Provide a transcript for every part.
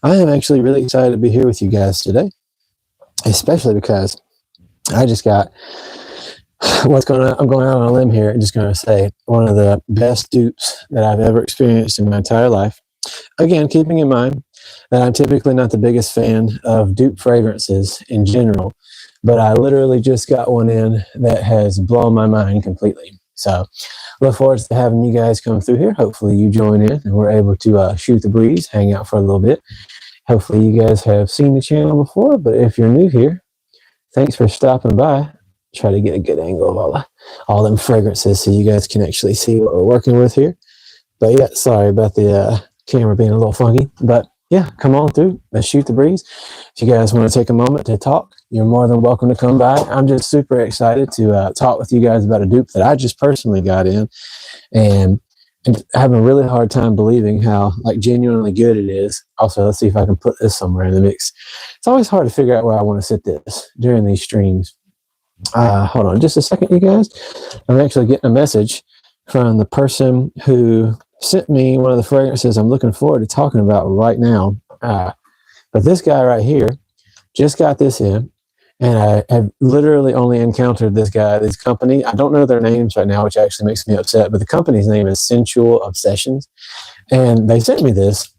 I am actually really excited to be here with you guys today, especially because I just got I'm going out on a limb here and just going to say one of the best dupes that I've ever experienced in my entire life. Again, keeping in mind that I'm typically not the biggest fan of dupe fragrances in general, but I literally just got one in that has blown my mind completely. So look forward to having you guys come through here. Hopefully you join in and we're able to shoot the breeze, hang out for a little bit. Hopefully you guys have seen the channel before, but if you're new here, thanks for stopping by. Try to get a good angle of all them fragrances so you guys can actually see what we're working with here. But yeah, sorry about the camera being a little funky, but yeah, come on through. Let's shoot the breeze. If you guys want to take a moment to talk, you're more than welcome to come by. I'm just super excited to talk with you guys about a dupe that I just personally got in, and having a really hard time believing how genuinely good it is. Also, let's see if I can put this somewhere in the mix. It's always hard to figure out where I want to sit this during these streams. Hold on just a second, you guys. I'm actually getting a message from the person who sent me one of the fragrances I'm looking forward to talking about right now. But this guy right here just got this in, and I have literally only encountered this company. I don't know their names right now, which actually makes me upset, but the company's name is Sensual Obsessions. And they sent me this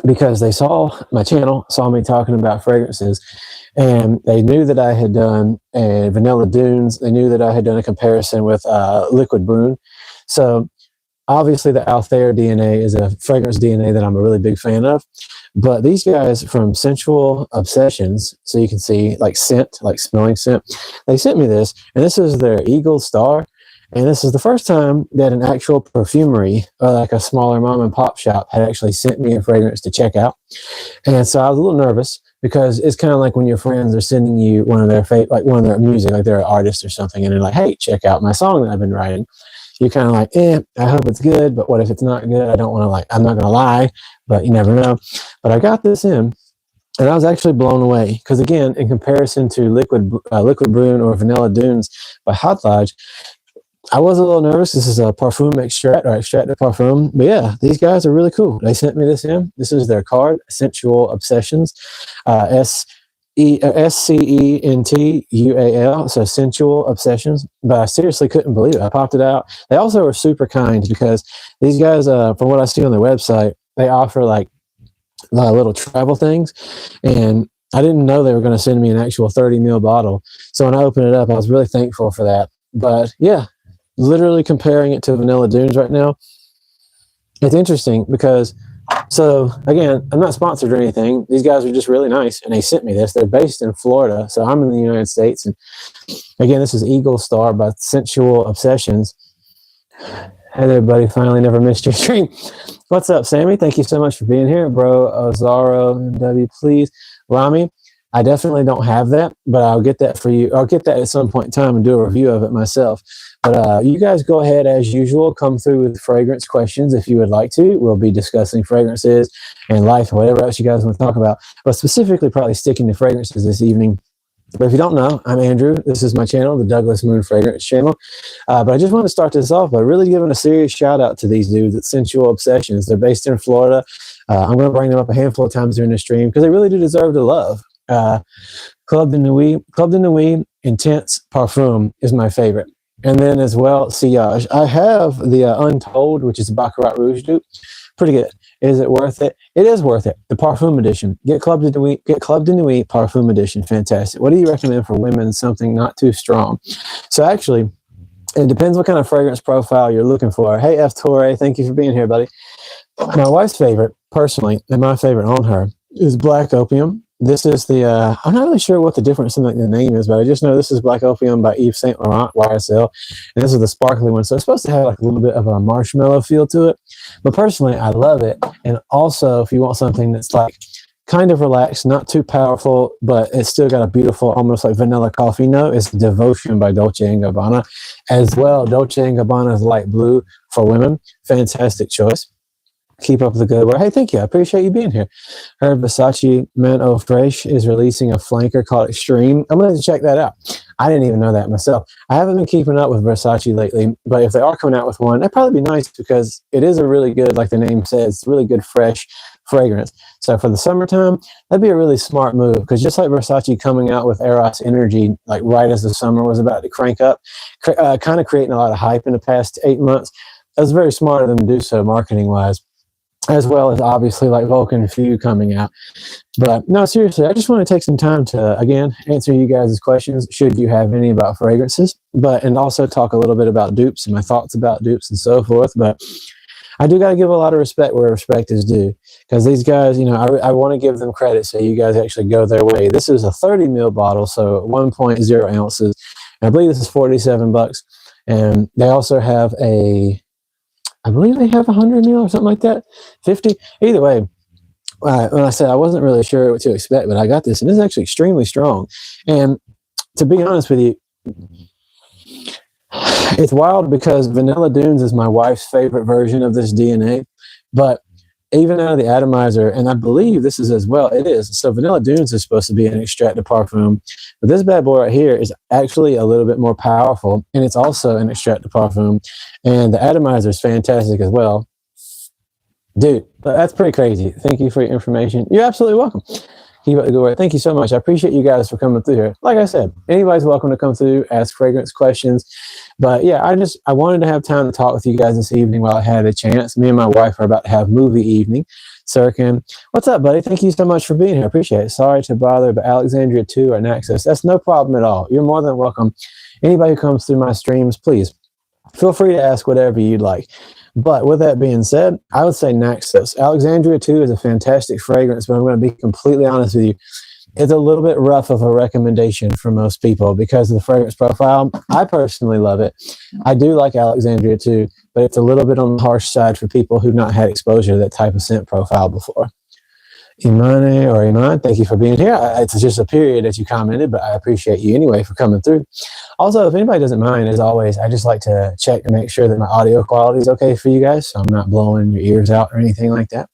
because they saw my channel, saw me talking about fragrances, and they knew that I had done a Vanilla Dunes. They knew that I had done a comparison with Liquid Brune. So obviously the Althea DNA is a fragrance DNA that I'm a really big fan of. But these guys from Sensual Obsessions, so you can see scent, smelling scent, they sent me this, and this is their Eagle Star. And this is the first time that an actual perfumery, like a smaller mom and pop shop, had actually sent me a fragrance to check out. And so I was a little nervous because it's kind of like when your friends are sending you one of their one of their music, like they're an artist or something, and they're like, "Hey, check out my song that I've been writing." You're kind of like, I hope it's good, but what if it's not good? I don't want to I'm not going to lie, but you never know. But I got this in, and I was actually blown away because, again, in comparison to Liquid Brune or Vanilla Dunes by Hot Lodge, I was a little nervous. This is a parfum extract or extract de parfum. But yeah, these guys are really cool. They sent me this in. This is their card, Sensual Obsessions, SCENTUAL, so Sensual Obsessions. But I seriously couldn't believe it. I popped it out. They also were super kind because these guys, from what I see on their website, they offer little travel things. And I didn't know they were going to send me an actual 30 ml bottle. So when I opened it up, I was really thankful for that. But yeah, literally comparing it to Vanilla Dunes right now, it's interesting because, so again, I'm not sponsored or anything. These guys are just really nice, and they sent me this. They're based in Florida, so I'm in the United States. And again, this is Eagle Star by Sensual Obsessions. Hey there, buddy. Finally never missed your stream. What's up, Sammy? Thank you so much for being here. Bro, Ozaro, W, please. Rami, I definitely don't have that, but I'll get that for you. I'll get that at some point in time and do a review of it myself. But you guys go ahead, as usual, come through with fragrance questions if you would like to. We'll be discussing fragrances and life and whatever else you guys want to talk about, but specifically probably sticking to fragrances this evening. But if you don't know, I'm Andrew. This is my channel, the Douglas Moon Fragrance Channel. But I just want to start this off by really giving a serious shout out to these dudes at Sensual Obsessions. They're based in Florida. I'm going to bring them up a handful of times during the stream because they really do deserve the love. Club de Nuit Intense Parfum is my favorite. And then as well, Sillage. I have the Untold, which is a Baccarat Rouge dupe. Pretty good. Is it worth it? It is worth it. The Parfum Edition. Get Club de Nuit Parfum Edition. Fantastic. What do you recommend for women? Something not too strong. So actually, it depends what kind of fragrance profile you're looking for. Hey, F. Torre, thank you for being here, buddy. My wife's favorite, personally, and my favorite on her, is Black Opium. This is the, I'm not really sure what the difference in the name is, but I just know this is Black Opium by Yves Saint Laurent, YSL. And this is the sparkly one. So it's supposed to have a little bit of a marshmallow feel to it. But personally, I love it. And also, if you want something that's kind of relaxed, not too powerful, but it's still got a beautiful, almost like vanilla coffee note, it's Devotion by Dolce & Gabbana. As well, Dolce & Gabbana's Light Blue for women. Fantastic choice. Keep up the good work. Hey, thank you. I appreciate you being here. Her Versace Man Eau Fraiche is releasing a flanker called Extreme. I'm going to check that out. I didn't even know that myself. I haven't been keeping up with Versace lately, but if they are coming out with one, that'd probably be nice because it is a really good, like the name says, really good, fresh fragrance. So for the summertime, that'd be a really smart move, because just like Versace coming out with Eros Energy, like right as the summer was about to crank up, kind of creating a lot of hype in the past 8 months, it was very smart of them to do so marketing wise, as well as obviously like Vulcan Few coming out. But no, seriously, I just want to take some time to, again, answer you guys' questions, should you have any about fragrances, and also talk a little bit about dupes and my thoughts about dupes and so forth. But I do got to give a lot of respect where respect is due, because these guys, I want to give them credit, so you guys actually go their way. This is a 30 ml bottle, so 1.0 ounces. And I believe this is $47. And they also have I believe they have 100 ml or something like that, 50. Either way, when I said I wasn't really sure what to expect, but I got this, and this is actually extremely strong. And to be honest with you, it's wild, because Vanilla Dunes is my wife's favorite version of this DNA, but even out of the atomizer, and I believe this is as well, it is. So Vanilla Dunes is supposed to be an extrait de parfum, but this bad boy right here is actually a little bit more powerful, and it's also an extrait de parfum, and the atomizer is fantastic as well. Dude, that's pretty crazy. Thank you for your information. You're absolutely welcome. Keep up the good work. Thank you so much. I appreciate you guys for coming through here. Like I said, anybody's welcome to come through, ask fragrance questions. But yeah, I wanted to have time to talk with you guys this evening while I had a chance. Me and my wife are about to have movie evening. Sirkin, what's up, buddy? Thank you so much for being here. I appreciate it. Sorry to bother, but Alexandria 2 or Naxos, that's no problem at all. You're more than welcome. Anybody who comes through my streams, please feel free to ask whatever you'd like. But with that being said, I would say Naxos. Alexandria 2 is a fantastic fragrance, but I'm going to be completely honest with you. It's a little bit rough of a recommendation for most people because of the fragrance profile. I personally love it. I do like Alexandria 2, but it's a little bit on the harsh side for people who've not had exposure to that type of scent profile before. Iman, thank you for being here. It's just a period that you commented, but I appreciate you anyway for coming through. Also, if anybody doesn't mind, as always, I just like to check and make sure that my audio quality is okay for you guys, so I'm not blowing your ears out or anything like that.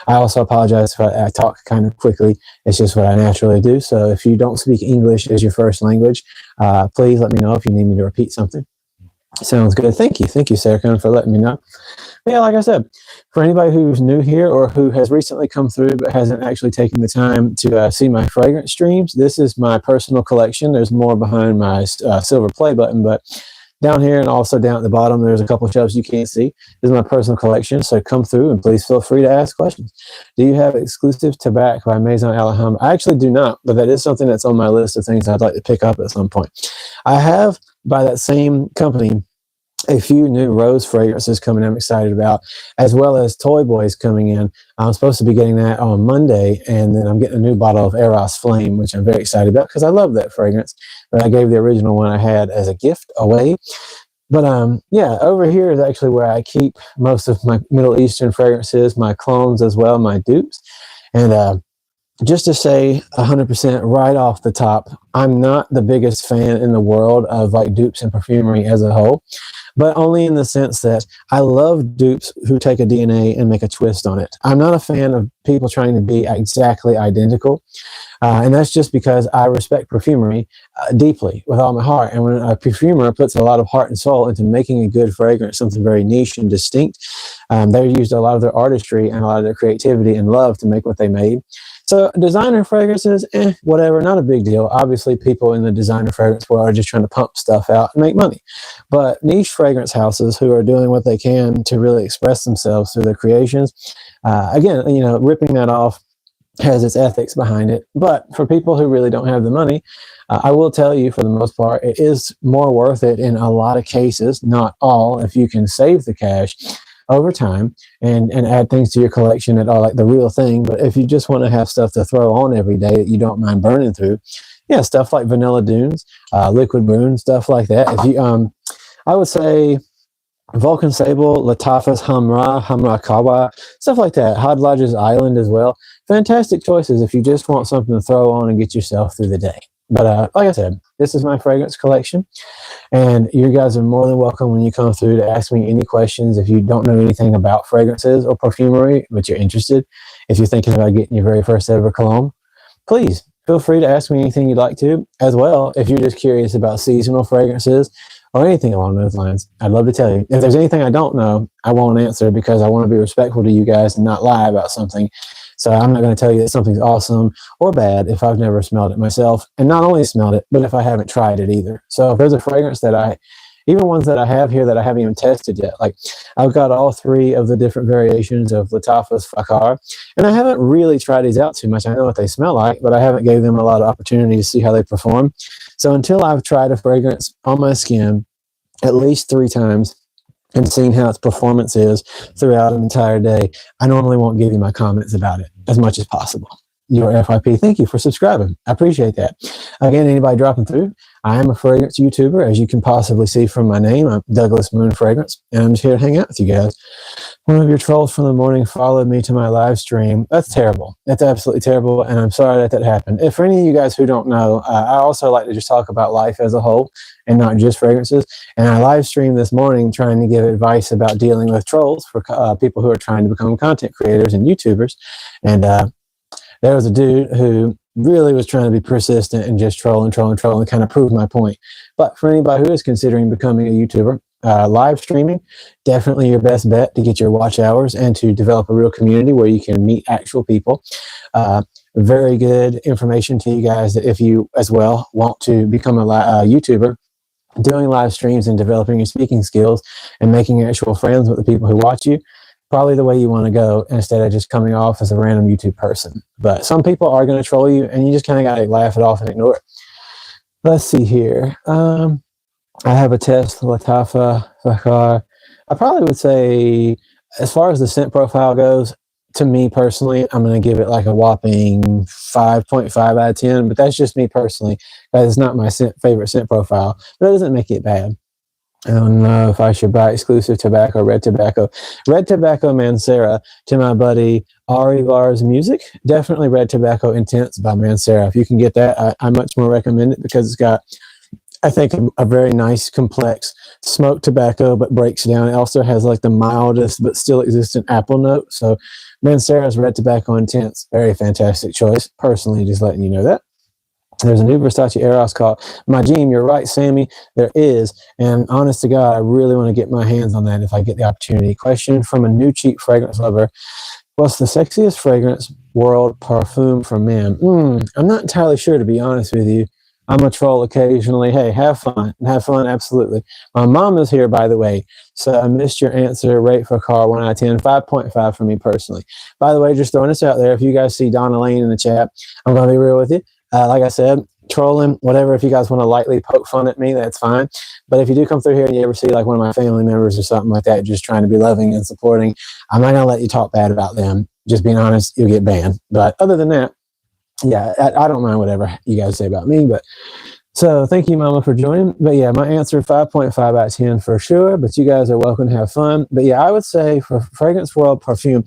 I also apologize if I talk kind of quickly. It's just what I naturally do. So if you don't speak English as your first language, please let me know if you need me to repeat something. Sounds good. Thank you, Sarah, for letting me know. But yeah, like I said, for anybody who's new here or who has recently come through but hasn't actually taken the time to see my fragrance streams, this is my personal collection. There's more behind my silver play button, but down here and also down at the bottom, there's a couple shelves you can't see. This is my personal collection, so come through and please feel free to ask questions. Do you have exclusive tobacco by Maison Alhambra? I actually do not, but that is something that's on my list of things I'd like to pick up at some point. I have, by that same company, a few new rose fragrances coming I'm excited about, as well as Toy Boys coming in. I'm supposed to be getting that on Monday, and then I'm getting a new bottle of Eros Flame, which I'm very excited about because I love that fragrance. But I gave the original one I had as a gift away. But yeah, over here is actually where I keep most of my Middle Eastern fragrances, my clones as well, my dupes. And just to say 100% right off the top, I'm not the biggest fan in the world of like dupes and perfumery as a whole, but only in the sense that I love dupes who take a DNA and make a twist on it. I'm not a fan of people trying to be exactly identical. And that's just because I respect perfumery deeply with all my heart. And when a perfumer puts a lot of heart and soul into making a good fragrance, something very niche and distinct, they used a lot of their artistry and a lot of their creativity and love to make what they made. So designer fragrances, whatever, not a big deal. Obviously, people in the designer fragrance world are just trying to pump stuff out and make money. But niche fragrance houses who are doing what they can to really express themselves through their creations, again, ripping that off has its ethics behind it. But for people who really don't have the money, I will tell you, for the most part, it is more worth it in a lot of cases, not all, if you can save the cash over time and add things to your that are like the real thing. But if you just want to have stuff to throw on every day that you don't mind burning through, yeah, stuff like Vanilla Dunes, Liquid Moon, stuff like that. If you, I would say Vulcan Sable, Latafas Hamra Kawa, stuff like that. Hod Lodge's Island as well. Fantastic choices if you just want something to throw on and get yourself through the day. But like I said, this is my fragrance collection, and you guys are more than welcome when you come through to ask me any questions. If you don't know anything about fragrances or perfumery, but you're interested, if you're thinking about getting your very first ever cologne, please feel free to ask me anything you'd like to. As well, if you're just curious about seasonal fragrances or anything along those lines, I'd love to tell you. If there's anything I don't know, I won't answer because I want to be respectful to you guys and not lie about something. So I'm not going to tell you that something's awesome or bad if I've never smelled it myself, and not only smelled it, but if I haven't tried it either. So if there's a fragrance that even ones that I have here that I haven't even tested yet, like I've got all 3 of the different variations of Lattafa's Fakar, and I haven't really tried these out too much. I know what they smell like, but I haven't gave them a lot of opportunity to see how they perform. So until I've tried a fragrance on my skin at least 3 times and seen how its performance is throughout an entire day, I normally won't give you my comments about it as much as possible. Your FYP, thank you for subscribing. I appreciate that. Again, anybody dropping through, I am a fragrance YouTuber, as you can possibly see from my name. I'm Douglas Moon Fragrance, and I'm just here to hang out with you guys. One of your trolls from the morning followed me to my live stream. That's terrible. That's absolutely terrible, and I'm sorry that happened. If for any of you guys who don't know, I also like to just talk about life as a whole and not just fragrances. And I live streamed this morning trying to give advice about dealing with trolls for people who are trying to become content creators and YouTubers. And there was a dude who really was trying to be persistent and just troll and kind of prove my point. But for anybody who is considering becoming a YouTuber, live streaming, definitely your best bet to get your watch hours and to develop a real community where you can meet actual people. Very good information to you guys that if you as well want to become a YouTuber, doing live streams and developing your speaking skills and making actual friends with the people who watch you, probably the way you want to go instead of just coming off as a random YouTube person. But some people are going to troll you, and you just kind of got to laugh it off and ignore it. Let's see here. I have a test, Lattafa, Fakar. I probably would say, as far as the scent profile goes, to me personally, I'm going to give it like a whopping 5.5 out of 10, but that's just me personally. It's not my favorite scent profile, but it doesn't make it bad. I don't know if I should buy exclusive tobacco, red tobacco Mancera to my buddy Ari Var's music. Definitely red tobacco intense by Mancera. If you can get that, I much more recommend it because it's got, I think, a very nice, complex smoked tobacco, but breaks down. It also has like the mildest but still existent apple note. So Mancera's red tobacco intense, very fantastic choice. Personally, just letting you know that. There's a new Versace Eros called Majim. You're right, Sammy. There is. And honest to God, I really want to get my hands on that if I get the opportunity. Question from a new cheap fragrance lover. What's the sexiest fragrance world parfum for men? I'm not entirely sure, to be honest with you. I'm a troll occasionally. Hey, have fun. Have fun, absolutely. My mom is here, by the way. So I missed your answer. Rate for Carl, 1 out of 10. 5.5 for me personally. By the way, just throwing this out there. If you guys see Donna Lane in the chat, I'm going to be real with you. Like I said, trolling, whatever. If you guys want to lightly poke fun at me, that's fine. But if you do come through here and you ever see like one of my family members or something like that, just trying to be loving and supporting, I'm not going to let you talk bad about them. Just being honest, you'll get banned. But other than that, yeah, I don't mind whatever you guys say about me. But so thank you, Mama, for joining. But yeah, my answer, 5.5 out of 10 for sure. But you guys are welcome to have fun. But yeah, I would say for Fragrance World perfume,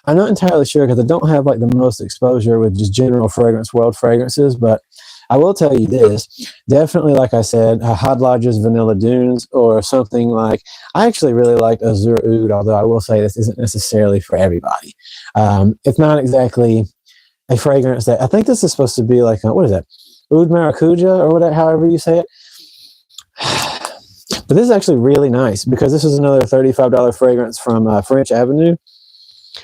I'm not entirely sure because I don't have like the most exposure with just general Fragrance World fragrances, but I will tell you this, definitely, like I said, Hot Lodge's Vanilla Dunes or something like, I actually really like Azure Oud, although I will say this isn't necessarily for everybody. It's not exactly a fragrance that, I think this is supposed to be like, what is that? Oud Maracuja or whatever, however you say it. But this is actually really nice because this is another $35 fragrance from French Avenue.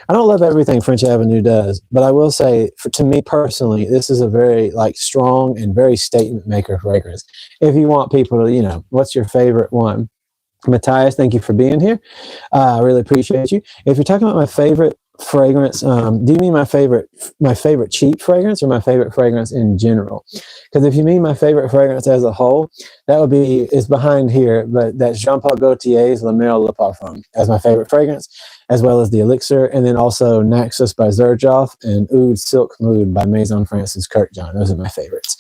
I don't love everything French Avenue does, but I will say, to me personally, this is a very like strong and very statement maker fragrance. If you want people to, what's your favorite one? Matthias, thank you for being here. I really appreciate you. If you're talking about my favorite fragrance, do you mean my favorite cheap fragrance or my favorite fragrance in general? Because if you mean my favorite fragrance as a whole, that would be, it's behind here, but that's Jean-Paul Gaultier's La Mer Le Parfum as my favorite fragrance, as well as the Elixir, and then also Naxos by Xerjoff and Oud Silk Mood by Maison Francis Kirkjohn. Those are my favorites.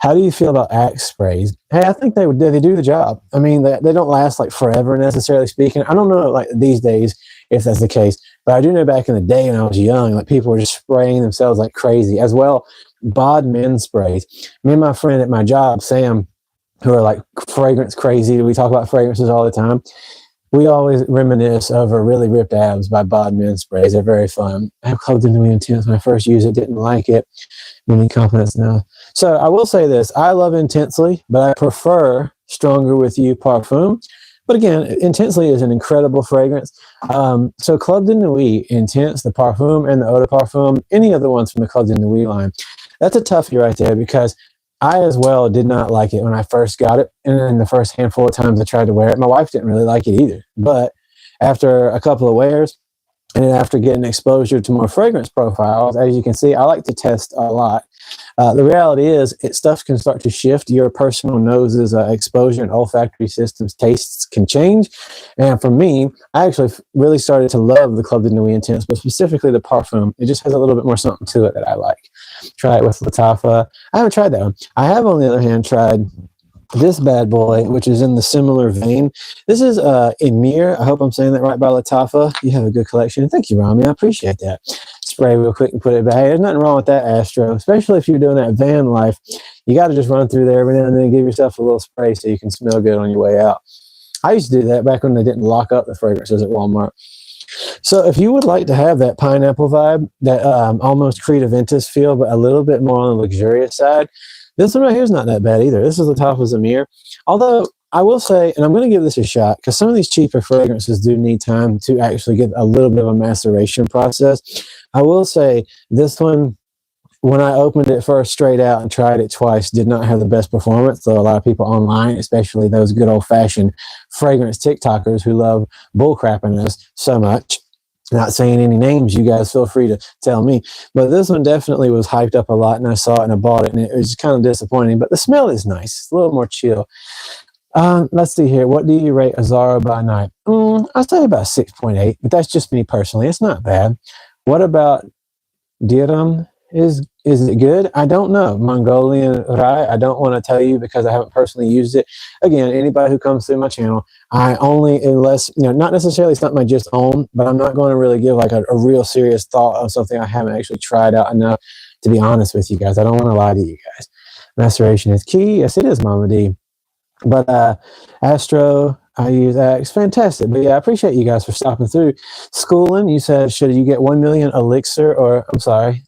How do you feel about Axe sprays? Hey, I think they do the job. I mean, they don't last like forever, necessarily speaking. I don't know like these days if that's the case, but I do know back in the day when I was young, like people were just spraying themselves like crazy. As well, Bod Men sprays. Me and my friend at my job, Sam, who are like fragrance crazy, we talk about fragrances all the time. We always reminisce over Really Ripped Abs by Bod Men sprays. They're very fun. I have clubbed into me intense when I first used it, didn't like it. Many confidence now. So I will say this, I love Intensely, but I prefer Stronger With You Parfum. But again, Intensely is an incredible fragrance. So Club de Nuit, Intense, the Parfum, and the Eau de Parfum, any other ones from the Club de Nuit line, that's a toughie right there, because I as well did not like it when I first got it. And then the first handful of times I tried to wear it, my wife didn't really like it either. But after a couple of wears, and then after getting exposure to more fragrance profiles, as you can see, I like to test a lot. The reality is, stuff can start to shift. Your personal nose's exposure and olfactory system's tastes can change. And for me, I actually really started to love the Club de Nuit Intense, but specifically the Parfum. It just has a little bit more something to it that I like. Try it with Lattafa. I haven't tried that one. I have, on the other hand, tried this bad boy, which is in the similar vein. This is Emir. I hope I'm saying that right, by Lattafa. You have a good collection. Thank you, Rami. I appreciate that. Spray real quick and put it back. Hey, there's nothing wrong with that, Astro, especially if you're doing that van life. You got to just run through there every now and then and give yourself a little spray so you can smell good on your way out. I used to do that back when they didn't lock up the fragrances at Walmart. So if you would like to have that pineapple vibe, that almost Creed Aventus feel, but a little bit more on the luxurious side, this one right here is not that bad either. This is the top of Zamir. Although I will say, and I'm going to give this a shot, because some of these cheaper fragrances do need time to actually get a little bit of a maceration process. I will say this one, when I opened it first straight out and tried it twice, did not have the best performance. So a lot of people online, especially those good old-fashioned fragrance TikTokers who love bullcrapping us so much, not saying any names, you guys feel free to tell me, but this one definitely was hyped up a lot, and I saw it and I bought it, and it was kind of disappointing, but the smell is nice. It's a little more chill. Let's see here. What do you rate Azara by night? I'll say about 6.8, but that's just me personally. It's not bad. What about Dirham? Is it good? I don't know. Mongolian Rai, I don't want to tell you because I haven't personally used it. Again, anybody who comes through my channel, I only, unless, not necessarily something I just own, but I'm not going to really give like a real serious thought on something I haven't actually tried out enough to be honest with you guys. I don't want to lie to you guys. Maceration is key. Yes, it is, Mama D. But Astro, I use X. Fantastic. But yeah, I appreciate you guys for stopping through. Schooling, you said, should you get 1 million elixir, or I'm sorry,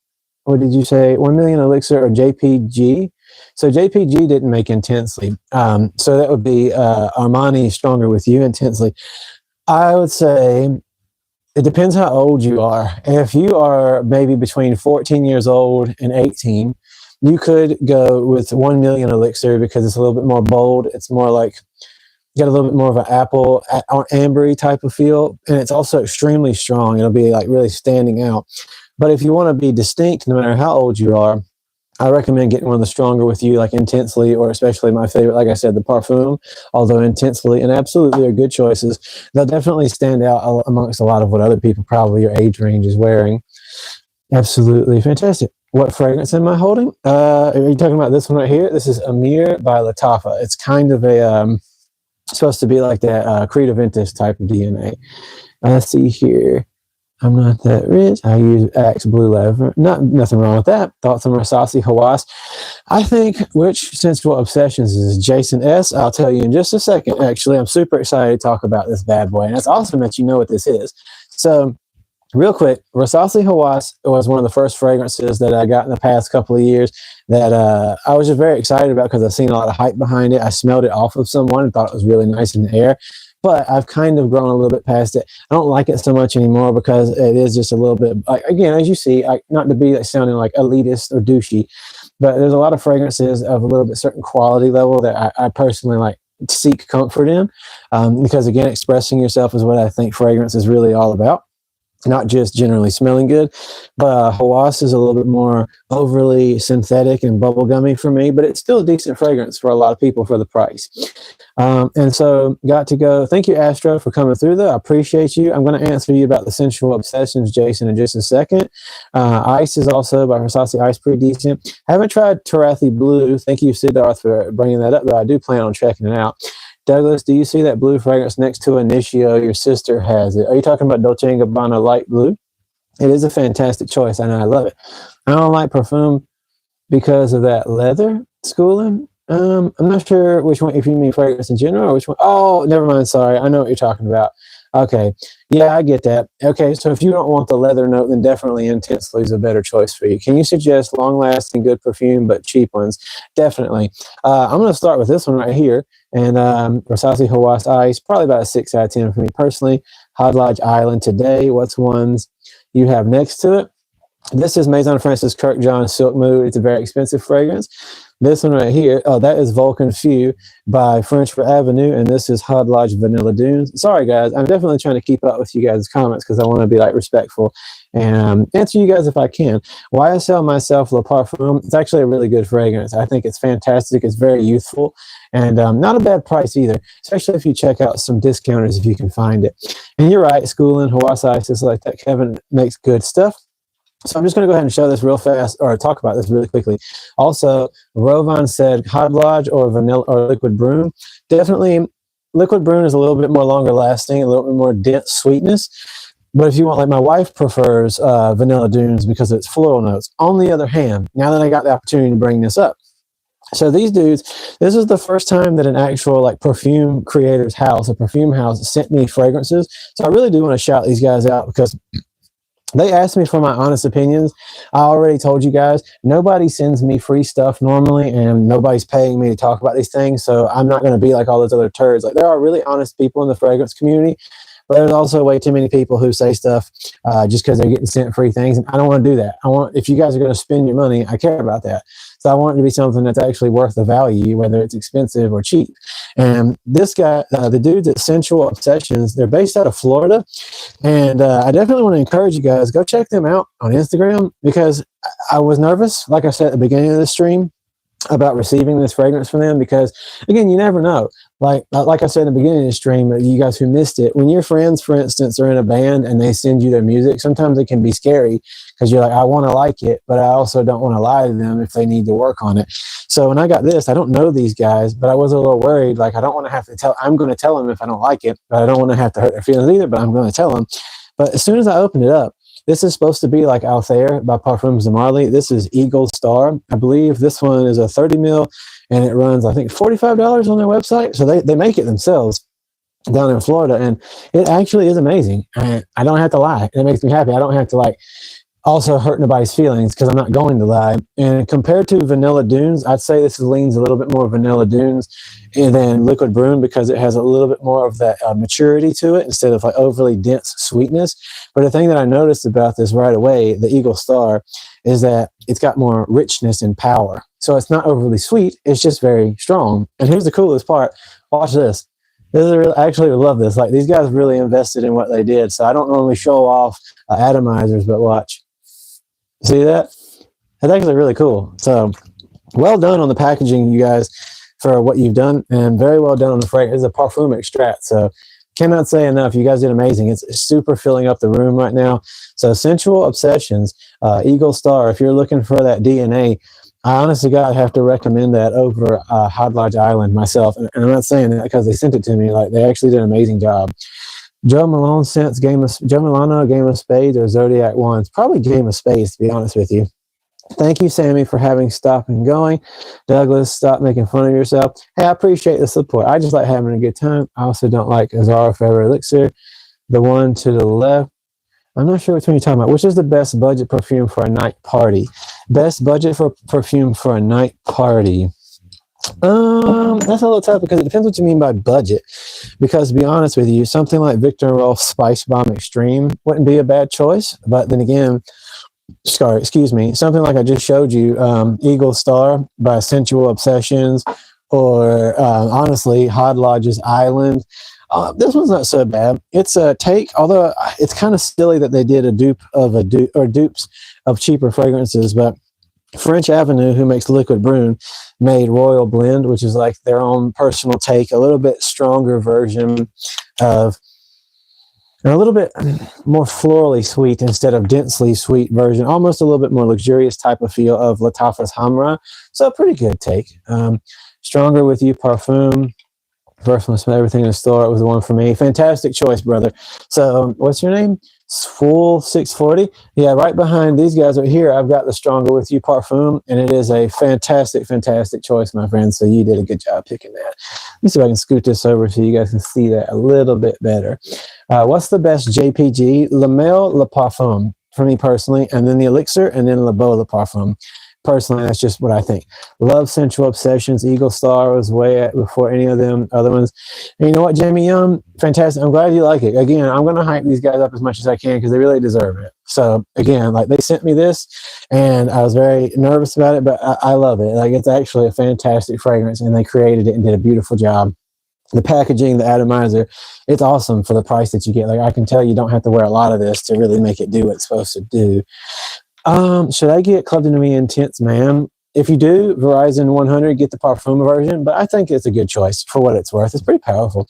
what did you say? 1 million elixir or JPG? So JPG didn't make Intensely. So that would be Armani Stronger With You Intensely. I would say it depends how old you are. If you are maybe between 14 years old and 18, you could go with 1 million elixir because it's a little bit more bold. It's more like, got a little bit more of an apple or ambery type of feel. And it's also extremely strong. It'll be like really standing out. But if you want to be distinct, no matter how old you are, I recommend getting one of the Stronger With You, like Intensely, or especially my favorite, like I said, the Parfum, although Intensely and Absolutely are good choices. They'll definitely stand out amongst a lot of what other people probably your age range is wearing. Absolutely fantastic. What fragrance am I holding? Are you talking about this one right here? This is Amir by Lattafa. It's kind of a, supposed to be like that Creed Aventus type of DNA. Let's see here. I'm not that rich. I use Axe Blue Leather. Nothing wrong with that. Thoughts on Rasasi Hawass? I think which Sensual Obsessions is Jason S. I'll tell you in just a second. Actually, I'm super excited to talk about this bad boy, and it's awesome that you know what this is. So, real quick, Rasasi Hawass was one of the first fragrances that I got in the past couple of years that I was just very excited about because I've seen a lot of hype behind it. I smelled it off of someone and thought it was really nice in the air. But I've kind of grown a little bit past it. I don't like it so much anymore because it is just a little bit, again, as you see, not to be sounding like elitist or douchey, but there's a lot of fragrances of a little bit certain quality level that I personally like seek comfort in because, again, expressing yourself is what I think fragrance is really all about. Not just generally smelling good, but Hawass is a little bit more overly synthetic and bubblegummy for me, but it's still a decent fragrance for a lot of people for the price. And so got to go. Thank you, Astro, for coming through though. I appreciate you. I'm going to answer you about the Sensual Obsessions, Jason, in just a second. Ice is also by Versace Ice, pretty decent. Haven't tried Tarathi Blue. Thank you, Siddharth, for bringing that up, though I do plan on checking it out. Douglas, do you see that blue fragrance next to Initio? Your sister has it. Are you talking about Dolce & Gabbana Light Blue? It is a fantastic choice. I know, I love it. I don't like perfume because of that leather schooling. I'm not sure which one, if you mean fragrance in general or which one. Oh, never mind. Sorry. I know what you're talking about. Okay. Yeah, I get that. Okay, so if you don't want the leather note, then definitely Intensely is a better choice for you. Can you suggest long-lasting, good perfume, but cheap ones? Definitely. I'm going to start with this one right here. And Versace Hawaii Ice, probably about a 6 out of 10 for me personally. Hot Lodge Island Today. What's ones you have next to it? This is Maison Francis Kirkjohn Silk Mood. It's a very expensive fragrance. This one right here, oh, that is Vulcan Few by French Avenue, and this is Hot Lodge Vanilla Dunes. Sorry, guys. I'm definitely trying to keep up with you guys' comments because I want to be like respectful and answer you guys if I can. YSL Myself Le Parfum. It's actually a really good fragrance. I think it's fantastic. It's very youthful and not a bad price either, especially if you check out some discounters if you can find it. And you're right, Schoolin, Hawaii Isis like that. Kevin makes good stuff. So I'm just going to go ahead and show this real fast, or talk about this really quickly. Also, Rovan said Hot Lodge or vanilla or liquid broom. Definitely, liquid broom is a little bit more longer lasting, a little bit more dense sweetness. But if you want, like my wife prefers Vanilla Dunes because of its floral notes. On the other hand, now that I got the opportunity to bring this up, so these dudes, this is the first time that an actual like perfume creator's house, a perfume house, sent me fragrances. So I really do want to shout these guys out because they asked me for my honest opinions. I already told you guys, nobody sends me free stuff normally, and nobody's paying me to talk about these things. So I'm not going to be like all those other turds. Like there are really honest people in the fragrance community, but there's also way too many people who say stuff just because they're getting sent free things. And I don't want to do that. If you guys are going to spend your money, I care about that. So I want it to be something that's actually worth the value, whether it's expensive or cheap. And this guy, the dudes at Sensual Obsessions, they're based out of Florida. And I definitely want to encourage you guys, go check them out on Instagram because I was nervous, like I said at the beginning of the stream, about receiving this fragrance from them because, again, you never know. Like I said in the beginning of the stream, you guys who missed it, when your friends, for instance, are in a band and they send you their music, sometimes it can be scary because you're like, I want to like it, but I also don't want to lie to them if they need to work on it. So when I got this, I don't know these guys, but I was a little worried. Like, I don't want to have to tell, I'm going to tell them if I don't like it, but I don't want to have to hurt their feelings either, but I'm going to tell them. But as soon as I opened it up, this is supposed to be like Altair by Parfums de Marly. This is Eagle Star. I believe this one is a 30 mil and it runs, I think, $45 on their website. So they make it themselves down in Florida. And it actually is amazing. And I don't have to lie. It makes me happy. I don't have to like also hurt nobody's feelings because I'm not going to lie. And compared to Vanilla Dunes, I'd say this leans a little bit more Vanilla Dunes than Liquid Broom because it has a little bit more of that maturity to it instead of like overly dense sweetness. But the thing that I noticed about this right away, the Eagle Star, is that it's got more richness and power. So it's not overly sweet. It's just very strong. And here's the coolest part. Watch this. I actually love this. Like these guys really invested in what they did. So I don't normally show off atomizers, but watch. See that? That's actually really cool. So well done on the packaging, you guys, for what you've done, and very well done on the fragrance. It's a parfum extract, so cannot say enough. You guys did amazing. It's super filling up the room right now. So Sensual Obsessions, Eagle Star, if you're looking for that DNA, I honestly, God, have to recommend that over Hot Lodge Island myself. And I'm not saying that because they sent it to me. Like they actually did an amazing job. Joe Malone scents Joe Milano, Game of Spades, or Zodiac Wands. Probably Game of Spades, to be honest with you. Thank you, Sammy, for having Stop and Going. Douglas, stop making fun of yourself. Hey, I appreciate the support. I just like having a good time. I also don't like Azara Forever Elixir. The one to the left. I'm not sure which one you're talking about. Which is the best budget perfume for a night party? Best budget for perfume for a night party. That's a little tough because it depends what you mean by budget. Because to be honest with you, something like Victor and Rolf Spice Bomb Extreme wouldn't be a bad choice. But then again, something like I just showed you, Eagle Star by Sensual Obsessions, or honestly, Hot Lodge's Island. This one's not so bad. It's a take, although it's kind of silly that they did dupes of cheaper fragrances, but French Avenue, who makes Liquid Broom, made Royal Blend, which is like their own personal take, a little bit stronger version of, and a little bit more florally sweet instead of densely sweet version, almost a little bit more luxurious type of feel of Lattaf's Hamra. So a pretty good take. Stronger with You Parfum. First one, smell everything in the store. It was the one for me. Fantastic choice, brother. So what's your name? full 640. Yeah, right behind these guys right here, I've got the Stronger With You Parfum, and it is a fantastic, fantastic choice, my friend. So you did a good job picking that. Let me see if I can scoot this over so you guys can see that a little bit better. What's the best JPG? Le Male Le Parfum for me personally, and then the Elixir, and then Le Beau Le Parfum. Personally, that's just what I think. Love Sensual Obsessions. Eagle Star was way before any of them other ones. And you know what, Jamie Young? Fantastic. I'm glad you like it. Again, I'm going to hype these guys up as much as I can because they really deserve it. So, again, like they sent me this, and I was very nervous about it, but I love it. Like it's actually a fantastic fragrance, and they created it and did a beautiful job. The packaging, the atomizer, it's awesome for the price that you get. Like I can tell you don't have to wear a lot of this to really make it do what it's supposed to do. Should I get Club de Nuit Intense, ma'am? If you do, Verizon 100, get the Parfum version, but I think it's a good choice for what it's worth. It's pretty powerful.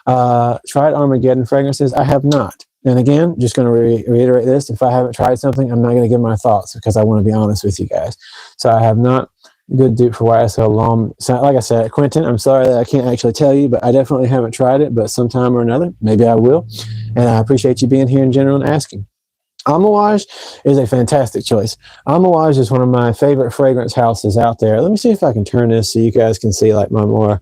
Tried Armageddon fragrances. I have not. And again, just going to reiterate this. If I haven't tried something, I'm not going to give my thoughts because I want to be honest with you guys. So I have not. Good dupe for YSL long. So like I said, Quentin, I'm sorry that I can't actually tell you, but I definitely haven't tried it, but sometime or another, maybe I will. And I appreciate you being here in general and asking. Amouage is a fantastic choice. Amouage is one of my favorite fragrance houses out there. Let me see if I can turn this so you guys can see like my more,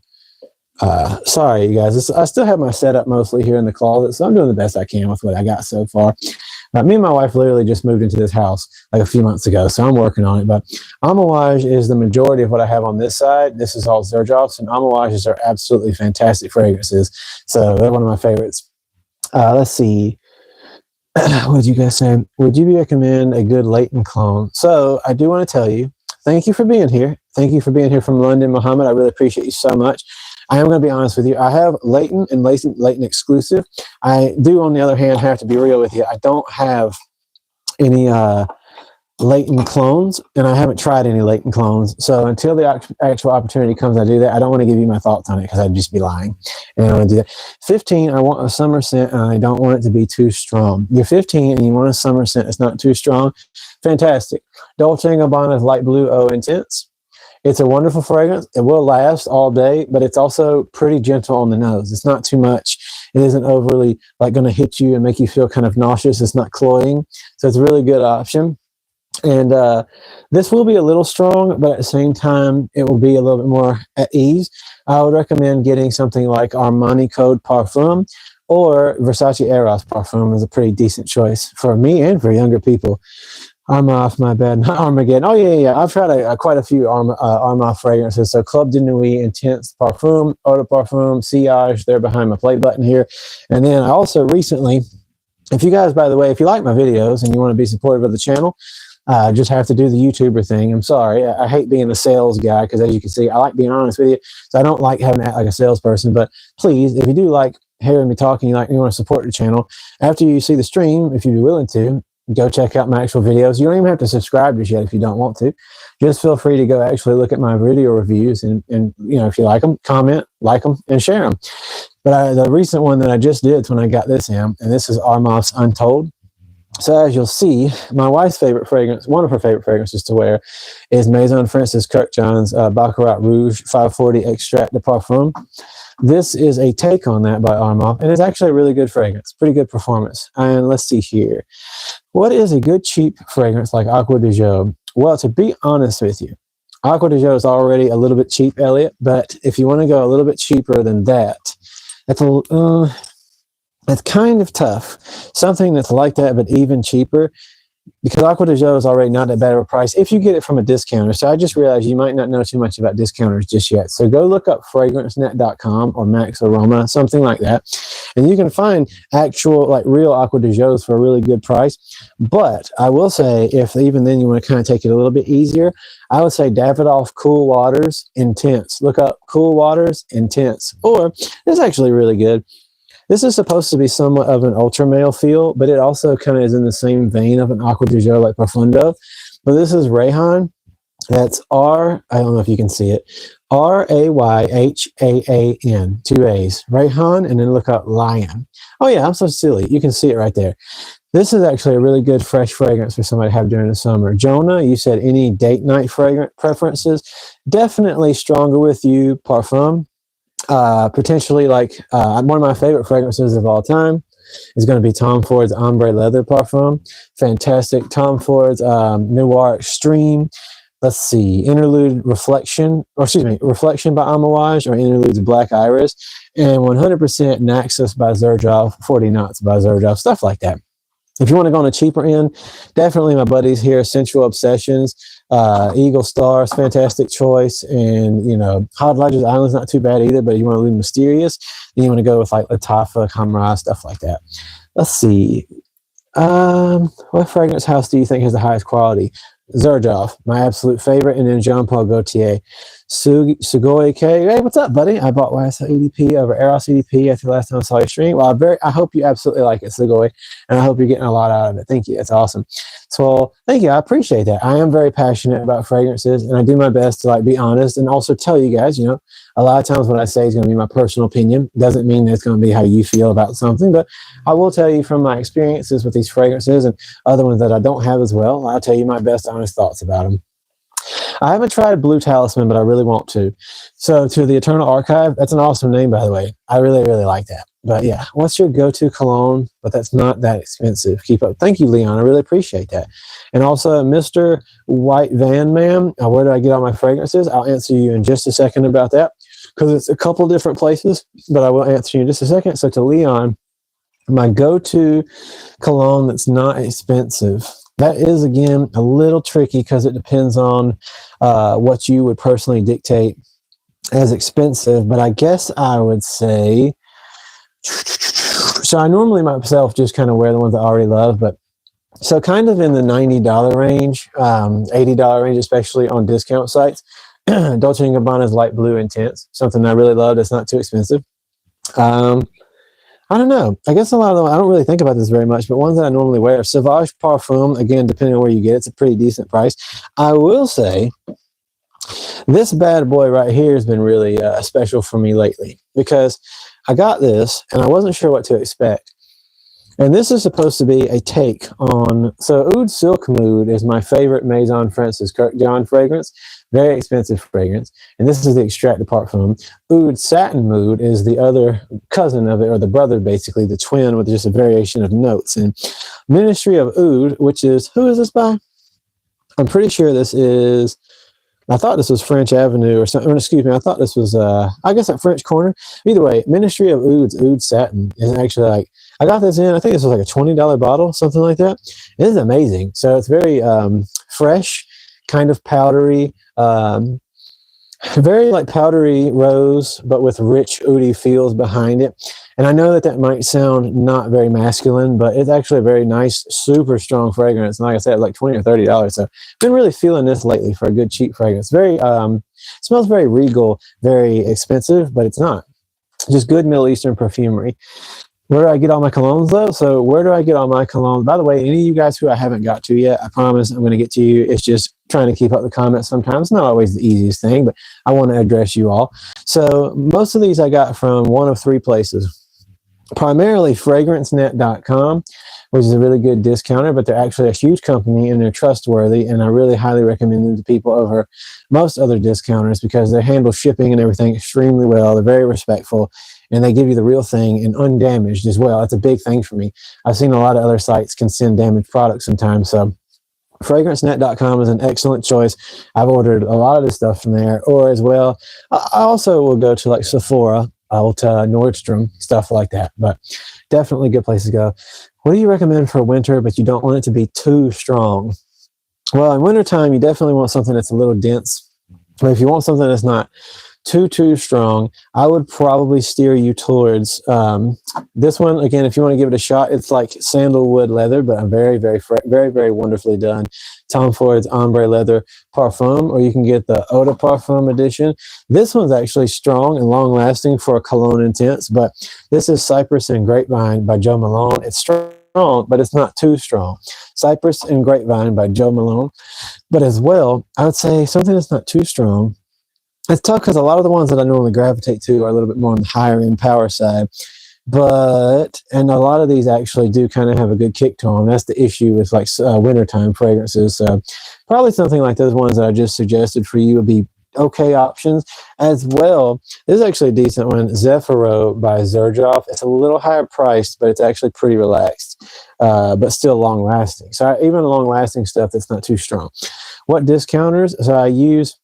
sorry you guys, I still have my setup mostly here in the closet, so I'm doing the best I can with what I got so far. Me and my wife literally just moved into this house like a few months ago, so I'm working on it. But Amouage is the majority of what I have on this side. This is all Xerdrops, and Amouages are absolutely fantastic fragrances. So they're one of my favorites. Let's see. What did you guys say? Would you recommend a good latent clone? So I do want to tell you, thank you for being here. Thank you for being here from London, Mohammed. I really appreciate you so much. I am going to be honest with you. I have latent and latent exclusive. I do, on the other hand, have to be real with you. I don't have any latent clones, and I haven't tried any latent clones. So until the actual opportunity comes, I do that. I don't want to give you my thoughts on it because I'd just be lying. And I don't want to do that. 15, I want a summer scent, and I don't want it to be too strong. You're 15 and you want a summer scent that's not too strong. Fantastic. Dolce & Gabbana's Light Blue Eau Intense. It's a wonderful fragrance. It will last all day, but it's also pretty gentle on the nose. It's not too much. It isn't overly like going to hit you and make you feel kind of nauseous. It's not cloying. So it's a really good option. And this will be a little strong, but at the same time, it will be a little bit more at ease. I would recommend getting something like Armani Code Parfum or Versace Eros Parfum is a pretty decent choice for me and for younger people. Armaf, my bad, not Armageddon. Oh, yeah. I've tried quite a few Armaf fragrances. So Club de Nuit Intense Parfum, Eau de Parfum, Sillage, they're behind my play button here. And then I also recently, if you guys, by the way, if you like my videos and you want to be supportive of the channel, just have to do the YouTuber thing. I'm sorry. I hate being a sales guy because, as you can see, I like being honest with you. So I don't like having to act like a salesperson. But please, if you do like hearing me talking, you want to support the channel, after you see the stream, if you'd be willing to, go check out my actual videos. You don't even have to subscribe just yet if you don't want to. Just feel free to go actually look at my video reviews and if you like them, comment, like them, and share them. But the recent one that I just did when I got this in, and this is Armaf's Untold. So as you'll see, my wife's favorite fragrance, one of her favorite fragrances to wear, is Maison Francis Kirkjohn's Baccarat Rouge 540 Extrait de Parfum. This is a take on that by Armaf, and it's actually a really good fragrance, pretty good performance. And let's see here. What is a good cheap fragrance like Aqua de Jo? Well, to be honest with you, Aqua de Jo is already a little bit cheap, Elliot, but if you want to go a little bit cheaper than that, that's kind of tough. Something that's like that, but even cheaper, because Aqua de Jo is already not that bad of a price if you get it from a discounter. So I just realized you might not know too much about discounters just yet. So go look up fragrancenet.com or Max Aroma, something like that. And you can find actual, like real Aqua de Jo's for a really good price. But I will say, if even then you want to kind of take it a little bit easier, I would say Davidoff Cool Waters Intense. Look up Cool Waters Intense. Or, this is actually really good. This is supposed to be somewhat of an ultra male feel, but it also kind of is in the same vein of an Aqua de Jo like Profundo. But this is Rayhan. That's I don't know if you can see it, Rayhan, 2 A's. Rayhan, and then look up Lion. Oh yeah, I'm so silly. You can see it right there. This is actually a really good fresh fragrance for somebody to have during the summer. Jonah, you said any date night fragrance preferences? Definitely Stronger With You Parfum. Potentially like one of my favorite fragrances of all time. is going to be Tom Ford's Ombre Leather Parfum. Fantastic. Tom Ford's Noir Extreme. Let's see, Interlude Reflection, or excuse me, Reflection by Amouage, or Interlude's Black Iris, and 100% Naxos by Xerjoff, 40 Knots by Xerjoff, stuff like that. If you want to go on a cheaper end, definitely my buddies here, Sensual Obsessions, Eagle Stars, fantastic choice, and Hot Lodges Island's not too bad either. But you want to leave mysterious, then you want to go with like Latafa, Kamra, stuff like that. Let's see, what fragrance house do you think has the highest quality? Xerjoff, my absolute favorite, and then Jean Paul Gaultier. Sugoi K. Hey, what's up, buddy? I bought YSL EDP over Eros EDP after the last time I saw your stream. Well, I hope you absolutely like it, Sugoi, and I hope you're getting a lot out of it. Thank you. That's awesome. So, thank you. I appreciate that. I am very passionate about fragrances, and I do my best to be honest and also tell you guys, a lot of times what I say is going to be my personal opinion. Doesn't mean that it's going to be how you feel about something, but I will tell you from my experiences with these fragrances and other ones that I don't have as well. I'll tell you my best honest thoughts about them. I haven't tried Blue Talisman, but I really want to. So, to the Eternal Archive, that's an awesome name, by the way. I really, really like that. But yeah, what's your go-to cologne? But that's not that expensive. Keep up. Thank you, Leon. I really appreciate that. And also, Mr. White Van Man, where do I get all my fragrances? I'll answer you in just a second about that, because it's a couple different places, but I will answer you in just a second. So, to Leon, my go-to cologne that's not expensive. That is, again, a little tricky because it depends on what you would personally dictate as expensive. But I guess I would say, so I normally myself just kind of wear the ones I already love. But so kind of in the $90 range, $80 range, especially on discount sites. Dolce & Gabbana's Light Blue Intense, something I really love that's not too expensive. I don't know. I guess a lot of them, I don't really think about this very much, but ones that I normally wear, Sauvage Parfum, again, depending on where you get it, it's a pretty decent price. I will say, this bad boy right here has been really special for me lately, because I got this, and I wasn't sure what to expect. And this is supposed to be a take on, so Oud Silk Mood is my favorite Maison Francis Kirkjohn fragrance. Very expensive fragrance. And this is the extracted parfum. Oud Satin Mood is the other cousin of it, or the brother, basically, the twin with just a variation of notes. And Ministry of Oud, which is, who is this by? I'm pretty sure this is, I thought this was French Avenue or something, or excuse me, I thought this was, I guess at French Corner. Either way, Ministry of Oud's Oud Satin is actually I got this in, I think this was like a $20 bottle, something like that. It is amazing. So it's very fresh, kind of powdery, very powdery rose, but with rich oudy feels behind it. And I know that might sound not very masculine, but it's actually a very nice, super strong fragrance. And like I said, like $20 or $30. So I've been really feeling this lately for a good cheap fragrance. Very, smells very regal, very expensive, but it's not. Just good Middle Eastern perfumery. Where do I get all my colognes, though? So where do I get all my colognes? By the way, any of you guys who I haven't got to yet, I promise I'm going to get to you. It's just trying to keep up the comments sometimes. Not always the easiest thing, but I want to address you all. So most of these I got from one of three places. Primarily fragrancenet.com, which is a really good discounter, but they're actually a huge company and they're trustworthy, and I really highly recommend them to people over most other discounters because they handle shipping and everything extremely well. They're very respectful, and they give you the real thing and undamaged as well. That's a big thing for me. I've seen a lot of other sites can send damaged products sometimes, so fragrancenet.com is an excellent choice. I've ordered a lot of this stuff from there, or as well, I also will go to Sephora, Ulta, Nordstrom, stuff like that, but definitely good place to go. What do you recommend for winter, but you don't want it to be too strong? Well, in wintertime, you definitely want something that's a little dense, but if you want something that's not too strong, I would probably steer you towards this one. Again, if you want to give it a shot, it's like sandalwood leather, but very, very wonderfully done. Tom Ford's Ombre Leather Parfum, or you can get the Eau de Parfum edition. This one's actually strong and long-lasting for a cologne intense, but this is Cypress and Grapevine by Joe Malone. It's strong, but it's not too strong. Cypress and Grapevine by Joe Malone. But as well, I would say something that's not too strong. It's tough because a lot of the ones that I normally gravitate to are a little bit more on the higher end power side. And a lot of these actually do kind of have a good kick to them. That's the issue with wintertime fragrances. So probably something like those ones that I just suggested for you would be okay options as well. This is actually a decent one, Zephyro by Xerjoff. It's a little higher priced, but it's actually pretty relaxed, but still long lasting. So even long lasting stuff that's not too strong. What discounters? So I use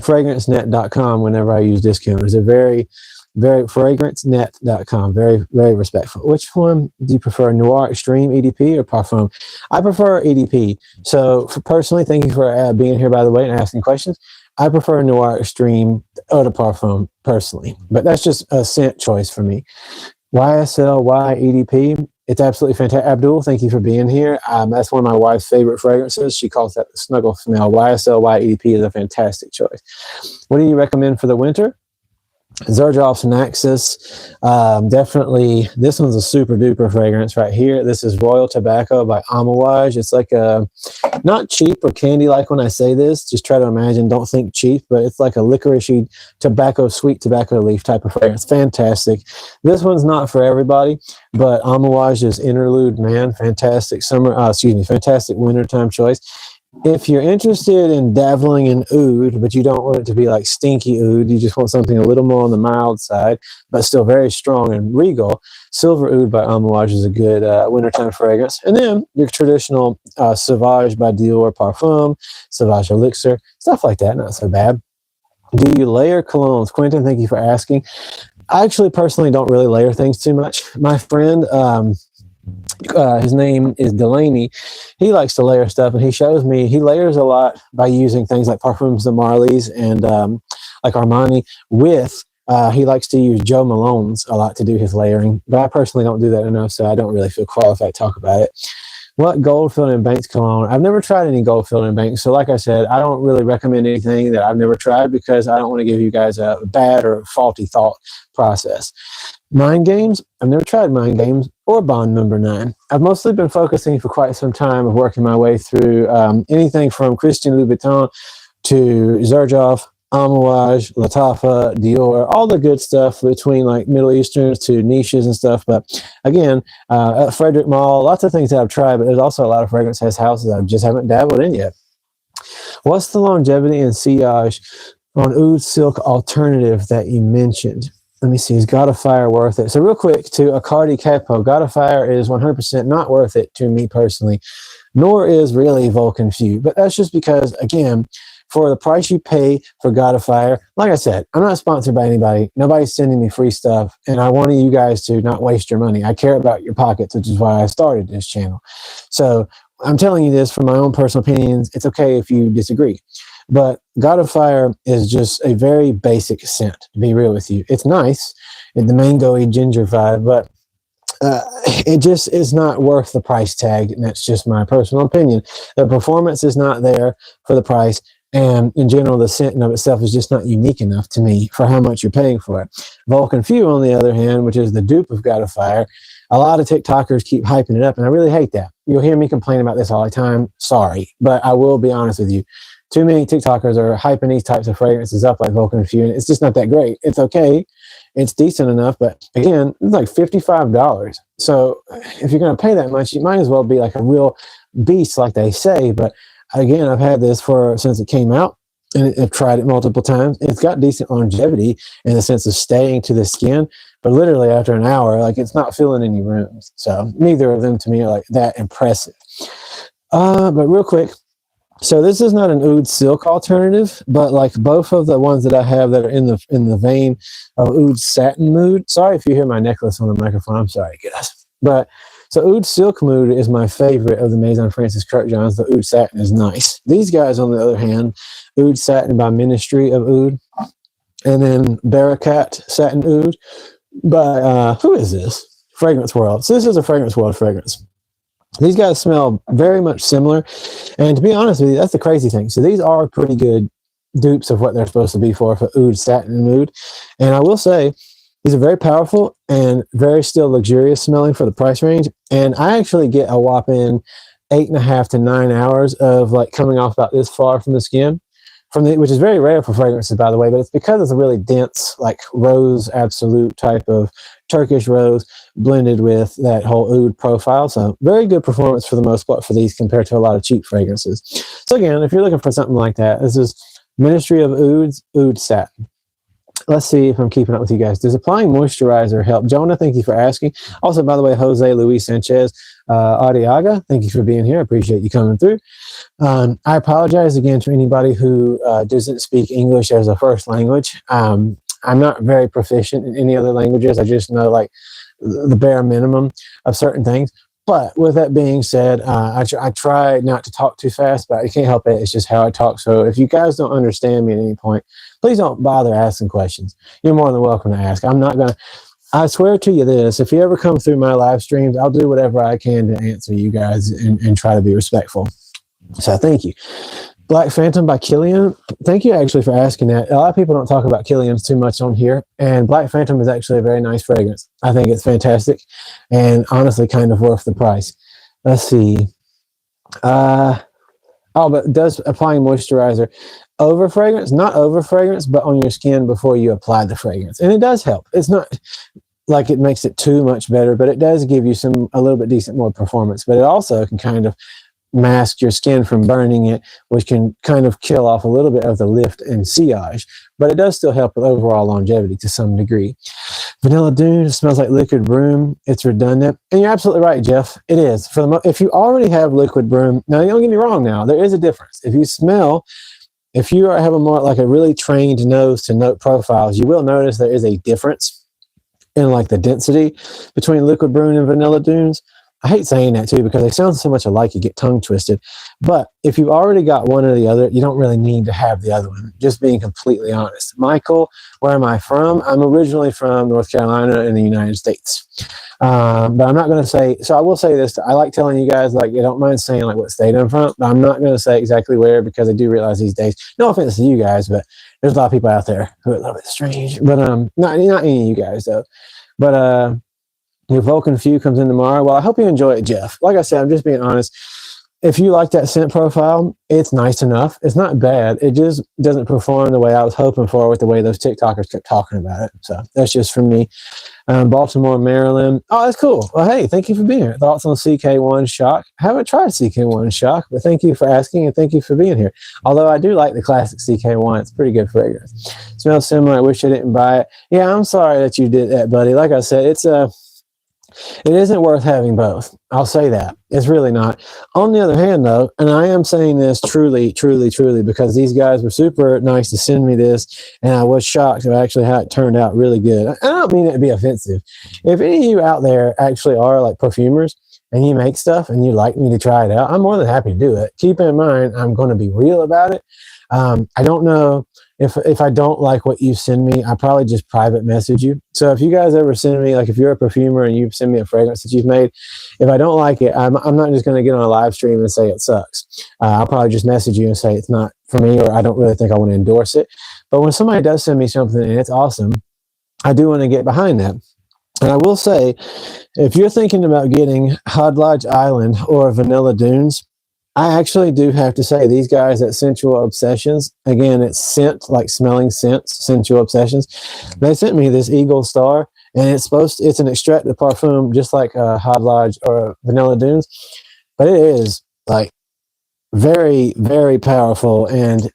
fragrancenet.com whenever I use discounters. They're very fragrancenet.com, very, very respectful. Which one do you prefer, Noir Extreme EDP or Parfum? I prefer EDP. So personally, thank you for being here, by the way, and asking questions. I prefer Noir Extreme Eau de Parfum personally, but that's just a scent choice for me. YSL Y EDP. It's absolutely fantastic. Abdul, thank you for being here. That's one of my wife's favorite fragrances. She calls that the snuggle smell. YSL Y EDP is a fantastic choice. What do you recommend for the winter? Xerjoff's Naxos. Definitely, this one's a super duper fragrance right here. This is Royal Tobacco by Amouage. It's like a, not cheap or candy like when I say this. Just try to imagine, don't think cheap, but it's like a licoricey tobacco, sweet tobacco leaf type of fragrance. Fantastic. This one's not for everybody, but Amouage's Interlude, man, fantastic fantastic wintertime choice. If you're interested in dabbling in oud, but you don't want it to be like stinky oud, you just want something a little more on the mild side, but still very strong and regal, Silver Oud by Amouage is a good wintertime fragrance. And then your traditional Sauvage by Dior Parfum, Sauvage Elixir, stuff like that, not so bad. Do you layer colognes? Quentin, thank you for asking. I actually personally don't really layer things too much. My friend, his name is Delaney. He likes to layer stuff, and he shows me he layers a lot by using things like Parfums de Marly's and like Armani with he likes to use Joe Malone's a lot to do his layering, but I personally don't do that enough, so I don't really feel qualified to talk about it. What Goldfield and Banks cologne? I've never tried any Goldfield and Banks, so like I said, I don't really recommend anything that I've never tried because I don't want to give you guys a bad or faulty thought process. Mind Games? I've never tried Mind Games or Bond Number 9. I've mostly been focusing for quite some time of working my way through anything from Christian Louboutin to Xerjoff, Amouage, Lattafa, Dior, all the good stuff between like Middle Easterns to niches and stuff. But again, at Frederick Mall, lots of things that I've tried, but there's also a lot of fragrance houses I just haven't dabbled in yet. What's the longevity and sillage on Oud Silk alternative that you mentioned? Let me see, is God of Fire worth it? So real quick, to Acardi Capo, God of Fire is 100% not worth it to me personally, nor is really Vulcan Few. But that's just because, again, for the price you pay for God of Fire, like I said, I'm not sponsored by anybody. Nobody's sending me free stuff, and I want you guys to not waste your money. I care about your pockets, which is why I started this channel. So I'm telling you this from my own personal opinions. It's okay if you disagree. But God of Fire is just a very basic scent, to be real with you. It's nice, the mango-y ginger vibe, but it just is not worth the price tag, and that's just my personal opinion. The performance is not there for the price, and in general, the scent in of itself is just not unique enough to me for how much you're paying for it. Vulcan Few, on the other hand, which is the dupe of God of Fire, a lot of TikTokers keep hyping it up, and I really hate that. You'll hear me complain about this all the time. Sorry, but I will be honest with you. Too many TikTokers are hyping these types of fragrances up like Vulcan Few, and it's just not that great. It's okay. It's decent enough, but again, it's like $55. So if you're going to pay that much, you might as well be like a real beast like they say. But again, I've had this since it came out, and I've tried it multiple times. It's got decent longevity in the sense of staying to the skin, but literally after an hour, like it's not filling any rooms. So neither of them to me are like that impressive. But real quick, so this is not an Oud Silk alternative, but like both of the ones that I have that are in the vein of Oud Satin Mood. Sorry if you hear my necklace on the microphone. I'm sorry, guys. But so Oud Silk Mood is my favorite of the Maison Francis Kurkdjians. The Oud Satin is nice. These guys, on the other hand, Oud Satin by Ministry of Oud, and then Barakat Satin Oud by who is this? Fragrance World. So this is a Fragrance World fragrance. These guys smell very much similar, and to be honest with you, that's the crazy thing. So these are pretty good dupes of what they're supposed to be for Oud Satin Mood, and I will say these are very powerful and very still luxurious smelling for the price range. And I actually get a whopping 8.5 to 9 hours of like coming off about this far from the skin, which is very rare for fragrances, by the way. But it's because it's a really dense, like rose absolute type of Turkish rose blended with that whole oud profile. So very good performance for the most part for these compared to a lot of cheap fragrances. So again, if you're looking for something like that, this is Ministry of Ouds, Oud Satin. Let's see if I'm keeping up with you guys. Does applying moisturizer help? Jonah, thank you for asking. Also, by the way, Jose Luis Sanchez Ariaga, thank you for being here. I appreciate you coming through. I apologize again to anybody who doesn't speak English as a first language. I'm not very proficient in any other languages. I just know like the bare minimum of certain things. But with that being said, I try not to talk too fast, but I can't help it. It's just how I talk. So if you guys don't understand me at any point, please don't bother asking questions. You're more than welcome to ask. I'm not going to, I swear to you this, if you ever come through my live streams, I'll do whatever I can to answer you guys and try to be respectful. So thank you. Black Phantom by Killian. Thank you actually for asking that. A lot of people don't talk about Killian's too much on here, and Black Phantom is actually a very nice fragrance. I think it's fantastic and honestly kind of worth the price. Let's see. But does applying moisturizer over fragrance? Not over fragrance, but on your skin before you apply the fragrance. And it does help. It's not like it makes it too much better, but it does give you a little bit decent more performance. But it also can kind of mask your skin from burning it, which can kind of kill off a little bit of the lift and sillage, but it does still help with overall longevity to some degree. Vanilla Dune smells like liquid broom. It's redundant, and you're absolutely right, Jeff. It is. If you already have liquid broom, now don't get me wrong. Now there is a difference. If you have a more like a really trained nose to note profiles, you will notice there is a difference in like the density between liquid broom and vanilla dunes. I hate saying that too because they sound so much alike you get tongue twisted. But if you've already got one or the other, you don't really need to have the other one, just being completely honest. Michael, where am I from? I'm originally from North Carolina in the United States. But I'm not going to say, so I will say this, I like telling you guys, like, you don't mind saying like what state I'm from, but I'm not going to say exactly where because I do realize these days, no offense to you guys, but there's a lot of people out there who are a little bit strange, but not any of you guys though. But your Vulcan Few comes in tomorrow. Well, I hope you enjoy it, Jeff. Like I said, I'm just being honest. If you like that scent profile, it's nice enough. It's not bad. It just doesn't perform the way I was hoping for with the way those TikTokers kept talking about it. So that's just from me. Baltimore, Maryland. Oh, that's cool. Well, hey, thank you for being here. Thoughts on CK1 Shock? I haven't tried CK1 Shock, but thank you for asking and thank you for being here. Although I do like the classic CK1. It's pretty good fragrance. Smells similar. I wish I didn't buy it. Yeah, I'm sorry that you did that, buddy. Like I said, it isn't worth having both. I'll say that. It's really not. On the other hand, though, and I am saying this truly, truly, truly, because these guys were super nice to send me this, and I was shocked at actually how it turned out really good. I don't mean it to be offensive. If any of you out there actually are like perfumers and you make stuff and you'd like me to try it out, I'm more than happy to do it. Keep in mind, I'm going to be real about it. I don't know. If I don't like what you send me, I probably just private message you. So if you guys ever send me, like if you're a perfumer and you send me a fragrance that you've made, if I don't like it, I'm not just going to get on a live stream and say it sucks. I'll probably just message you and say it's not for me, or I don't really think I want to endorse it. But when somebody does send me something and it's awesome, I do want to get behind that. And I will say, if you're thinking about getting Hodlodge Island or Vanilla Dunes, I actually do have to say these guys at Sensual Obsessions, again, it's scent, like smelling scents, Sensual Obsessions. They sent me this Eagle Star, and it's an extrait de parfum, just like Hodlodge or Vanilla Dunes, but it is like very, very powerful. And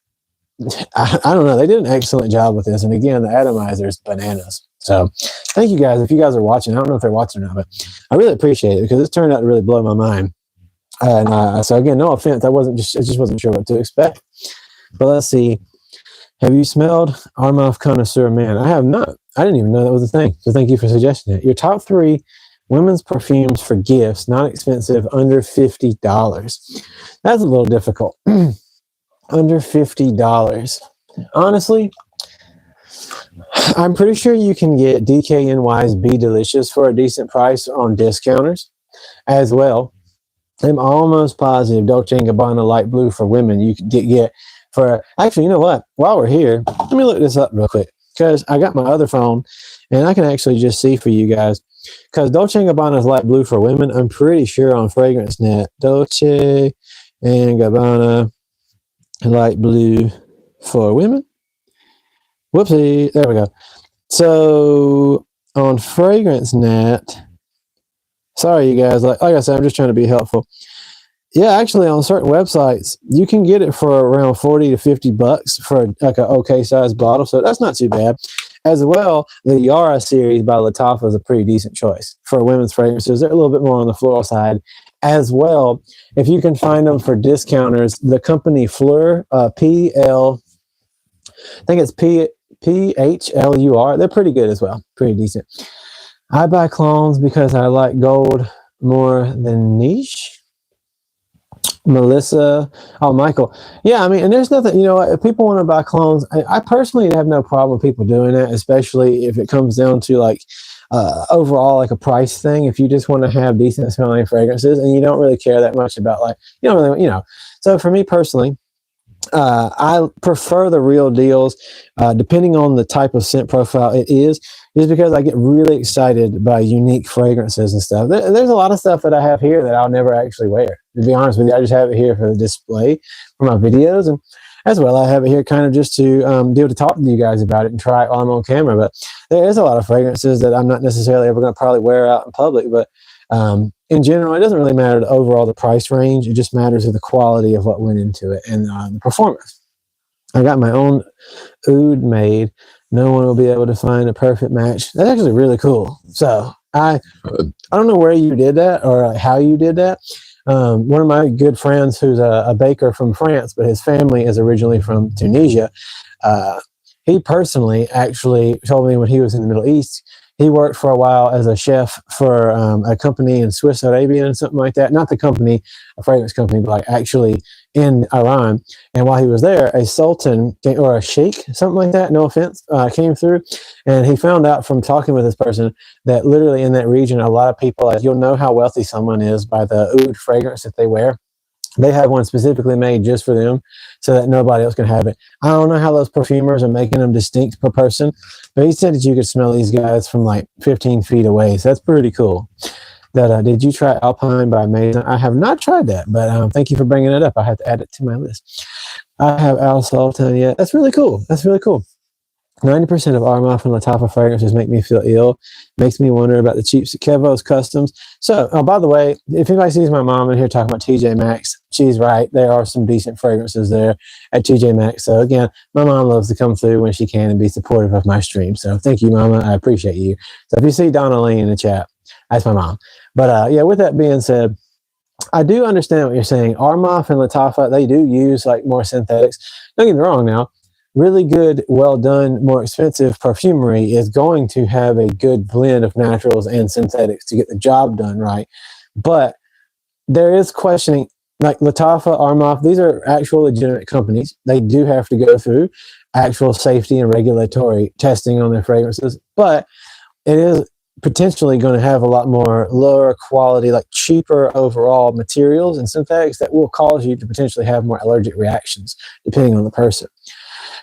I don't know, they did an excellent job with this. And again, the atomizer is bananas. So thank you guys. If you guys are watching, I don't know if they're watching or not, but I really appreciate it because it's turned out to really blow my mind. And so again, no offense, I just wasn't sure what to expect. But let's see. Have you smelled Armaf Connoisseur Man? I have not. I didn't even know that was a thing. So thank you for suggesting it. Your top 3 women's perfumes for gifts, not expensive, under $50. That's a little difficult. Under $50. Honestly, I'm pretty sure you can get DKNY's Be Delicious for a decent price on discounters as well. I'm almost positive Dolce & Gabbana Light Blue for women you can get for, actually, you know what? While we're here, let me look this up real quick because I got my other phone and I can actually just see for you guys because Dolce & Gabbana's Light Blue for women, I'm pretty sure on FragranceNet, Dolce & Gabbana Light Blue for women. Whoopsie, there we go. So on FragranceNet, sorry, you guys. Like I said, I'm just trying to be helpful. Yeah, actually, on certain websites, you can get it for around 40 to 50 bucks for like an okay sized bottle. So that's not too bad. As well, the Yara series by Lattafa is a pretty decent choice for women's fragrances. They're a little bit more on the floral side. As well, if you can find them for discounters, the company Fleur, I think it's PHLUR. They're pretty good as well. Pretty decent. I buy clones because I like gold more than niche. Melissa, Michael. Yeah, I mean, and there's nothing, you know, if people want to buy clones, I personally have no problem with people doing that, especially if it comes down to like overall like a price thing. If you just want to have decent smelling fragrances and you don't really care that much about like, you don't really, you know. So for me personally, I prefer the real deals, depending on the type of scent profile it is because I get really excited by unique fragrances and stuff. There's a lot of stuff that I have here that I'll never actually wear. To be honest with you, I just have it here for the display for my videos, and as well, I have it here kind of just to be able to talk to you guys about it and try it while I'm on camera. But there is a lot of fragrances that I'm not necessarily ever going to probably wear out in public, but in general, it doesn't really matter the overall the price range. It just matters the quality of what went into it and the performance. I got my own oud made. No one will be able to find a perfect match. That's actually really cool. So I don't know where you did that or how you did that. One of my good friends who's a baker from France, but his family is originally from Tunisia. He personally actually told me when he was in the Middle East, he worked for a while as a chef for a company in Swiss Arabia and something like that. Not the company, a fragrance company, but like actually in Iran. And while he was there, a sultan or a sheikh, something like that, no offense, came through. And he found out from talking with this person that literally in that region, a lot of people, like, you'll know how wealthy someone is by the oud fragrance that they wear. They have one specifically made just for them so that nobody else can have it. I don't know how those perfumers are making them distinct per person, but he said that you could smell these guys from like 15 feet away. So that's pretty cool. Did you try Alpine by Maison? I have not tried that, but thank you for bringing it up. I have to add it to my list. I have Al Sultan yet. That's really cool. That's really cool. 90% of Armaf and Lattafa fragrances make me feel ill. Makes me wonder about the cheap Kevo's customs. So, by the way, if anybody sees my mom in here talking about TJ Maxx, she's right. There are some decent fragrances there at TJ Maxx. So, again, my mom loves to come through when she can and be supportive of my stream. So, thank you, Mama. I appreciate you. So, if you see Donna Lee in the chat, that's my mom. But, yeah, with that being said, I do understand what you're saying. Armaf and Lattafa, they do use like more synthetics. Don't get me wrong now. Really good, well done, more expensive perfumery is going to have a good blend of naturals and synthetics to get the job done right. But there is questioning, like Lattafa, Armaf, these are actual legitimate companies. They do have to go through actual safety and regulatory testing on their fragrances, but it is potentially going to have a lot more lower quality, like cheaper overall materials and synthetics that will cause you to potentially have more allergic reactions depending on the person.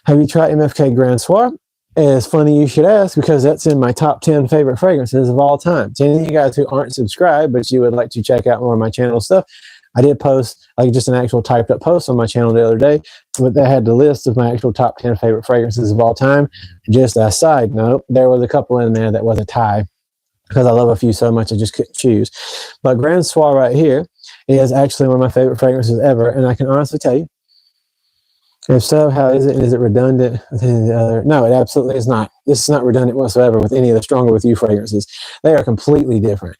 Have you tried MFK Grand Soir? It's funny you should ask because that's in my top 10 favorite fragrances of all time. To any of you guys who aren't subscribed, but you would like to check out more of my channel stuff, I did post like just an actual typed up post on my channel the other day, but that had the list of my actual top 10 favorite fragrances of all time. Just a side note, there was a couple in there that was a tie because I love a few so much I just couldn't choose. But Grand Soir right here is actually one of my favorite fragrances ever, and I can honestly tell you, if so, how is it? Is it redundant with any of the other? No, it absolutely is not. This is not redundant whatsoever with any of the Stronger With You fragrances. They are completely different.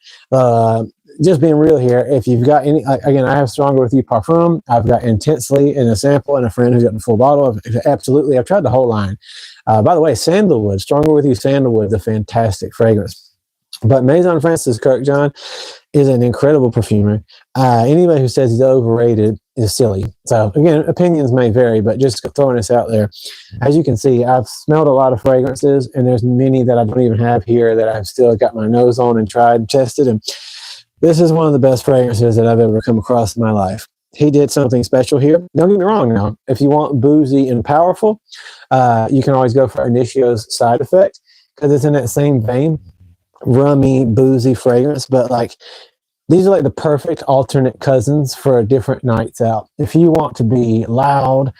Just being real here, if you've got any, again, I have Stronger With You Parfum. I've got Intensely in a sample and a friend who's got the full bottle. I've tried the whole line. By the way, Sandalwood, Stronger With You Sandalwood is a fantastic fragrance. But Maison Francis Kirkjohn is an incredible perfumer. Anybody who says he's overrated is silly. So again, opinions may vary, but just throwing this out there. As you can see, I've smelled a lot of fragrances, and there's many that I don't even have here that I've still got my nose on and tried and tested. And this is one of the best fragrances that I've ever come across in my life. He did something special here. Don't get me wrong now. If you want boozy and powerful, you can always go for Initio's Side Effect because it's in that same vein. Rummy, boozy fragrance, but like these are like the perfect alternate cousins for different nights out. If you want to be loud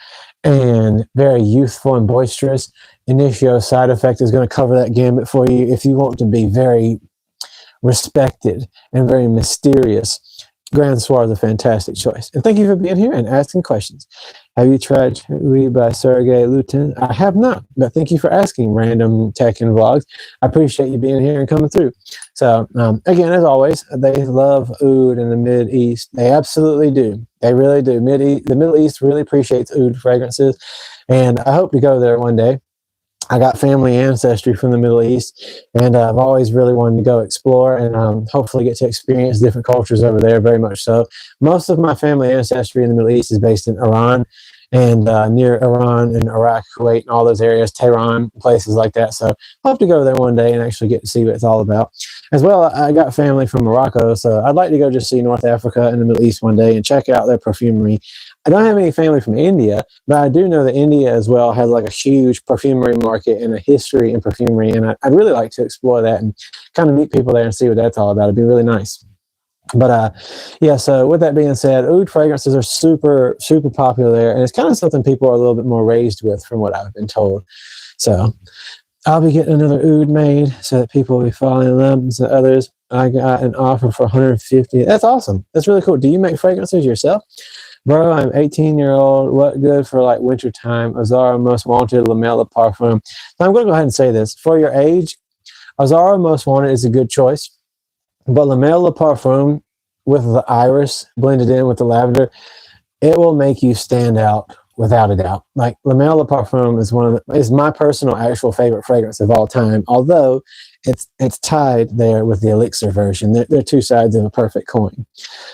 and very youthful and boisterous, Initio Side Effect is going to cover that gambit for you. If you want to be very respected and very mysterious, Grand Soir is a fantastic choice. And thank you for being here and asking questions. Have you tried Cherry by Sergey Lutin? I have not, but thank you for asking, Random Tech and Vlogs. I appreciate you being here and coming through. So, again, as always, they love oud in the Mid East. They absolutely do. They really do. The Middle East really appreciates oud fragrances, and I hope to go there one day. I got family ancestry from the Middle East, and I've always really wanted to go explore and hopefully get to experience different cultures over there, very much so. Most of my family ancestry in the Middle East is based in Iran and near Iran and Iraq, Kuwait, and all those areas, Tehran, places like that. So I hope to go there one day and actually get to see what it's all about. As well, I got family from Morocco, so I'd like to go just see North Africa and the Middle East one day and check out their perfumery. I don't have any family from India, but I do know that India as well has like a huge perfumery market and a history in perfumery, and I'd really like to explore that and kind of meet people there and see what that's all about. It'd be really nice. But yeah, so with that being said, oud fragrances are super, super popular there, and it's kind of something people are a little bit more raised with from what I've been told. So I'll be getting another oud made so that people will be falling in love with others. I got an offer for 150. That's awesome. That's really cool. Do you make fragrances yourself? Bro, I'm 18-year-old. What good for like winter time? Azara Most Wanted Lamella Parfum. So I'm going to go ahead and say this. For your age, Azara Most Wanted is a good choice. But Lamella Parfum with the iris blended in with the lavender, it will make you stand out without a doubt. Like Lamella Parfum is my personal actual favorite fragrance of all time, although it's tied there with the Elixir version. They're two sides of a perfect coin.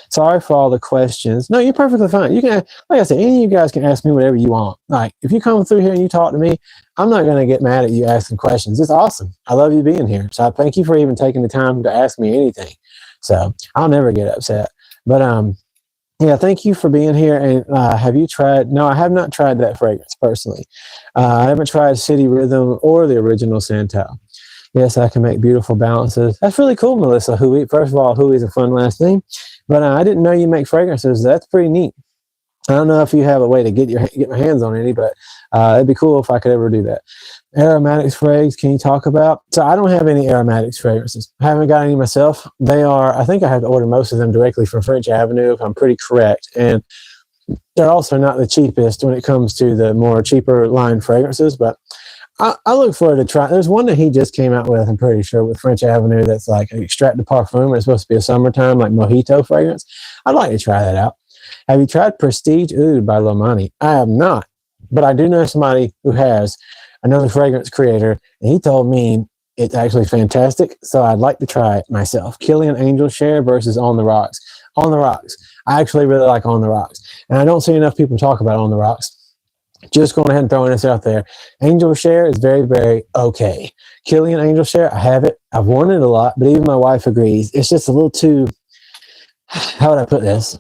Sorry for all the questions. No, you're perfectly fine. You can, like I said, any of you guys can ask me whatever you want. Like if you come through here and you talk to me, I'm not going to get mad at you asking questions. It's awesome. I love you being here. So I thank you for even taking the time to ask me anything. So I'll never get upset. But yeah, thank you for being here. And have you tried? No, I have not tried that fragrance personally. I haven't tried City Rhythm or the original Santal. Yes, I can make beautiful balances. That's really cool, Melissa. First of all, Hui is a fun last name. But I didn't know you make fragrances. That's pretty neat. I don't know if you have a way to get my hands on any, but it'd be cool if I could ever do that. Aromatics frags, can you talk about? So I don't have any aromatics fragrances. I haven't got any myself. I think I have to order most of them directly from French Avenue, if I'm pretty correct. And they're also not the cheapest when it comes to the more cheaper line fragrances, but I look forward to try. There's one that he just came out with, I'm pretty sure, with French Avenue that's like an extract de parfum. It's supposed to be a summertime, like mojito fragrance. I'd like to try that out. Have you tried Prestige Oud by Lomani? I have not, but I do know somebody who has, another fragrance creator, and he told me it's actually fantastic, so I'd like to try it myself. Killian Angel Share versus On the Rocks. On the Rocks. I actually really like On the Rocks, and I don't see enough people talk about On the Rocks. Just going ahead and throwing this out there. Angel Share is very, very okay. Killian Angel Share, I have it. I've worn it a lot, but even my wife agrees. It's just a little too, how would I put this?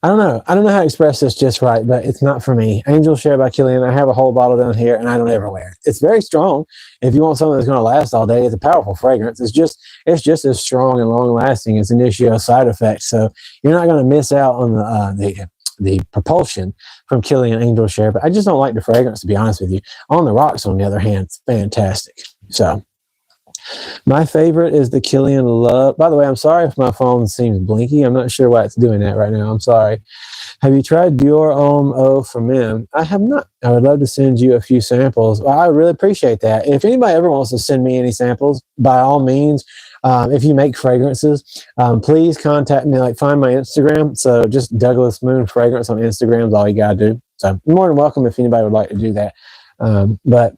I don't know how to express this just right, but it's not for me. Angel Share by Killian, I have a whole bottle down here, and I don't ever wear it. It's very strong. If you want something that's going to last all day, it's a powerful fragrance. It's just as strong and long-lasting as Initio side effect, so you're not going to miss out on the propulsion from Killian Angel Share, but I just don't like the fragrance, to be honest with you. On the Rocks, on the other hand, it's fantastic. So my favorite is the Killian Love. By the way, I'm sorry if my phone seems blinky. I'm not sure why it's doing that right now. I'm sorry. Have you tried Dior Homme Eau for Men? I have not. I would love to send you a few samples. Well, I really appreciate that. If anybody ever wants to send me any samples, by all means, if you make fragrances, please contact me. Like, find my Instagram. So just Douglas Moon Fragrance on Instagram is all you got to do. So you're more than welcome if anybody would like to do that. But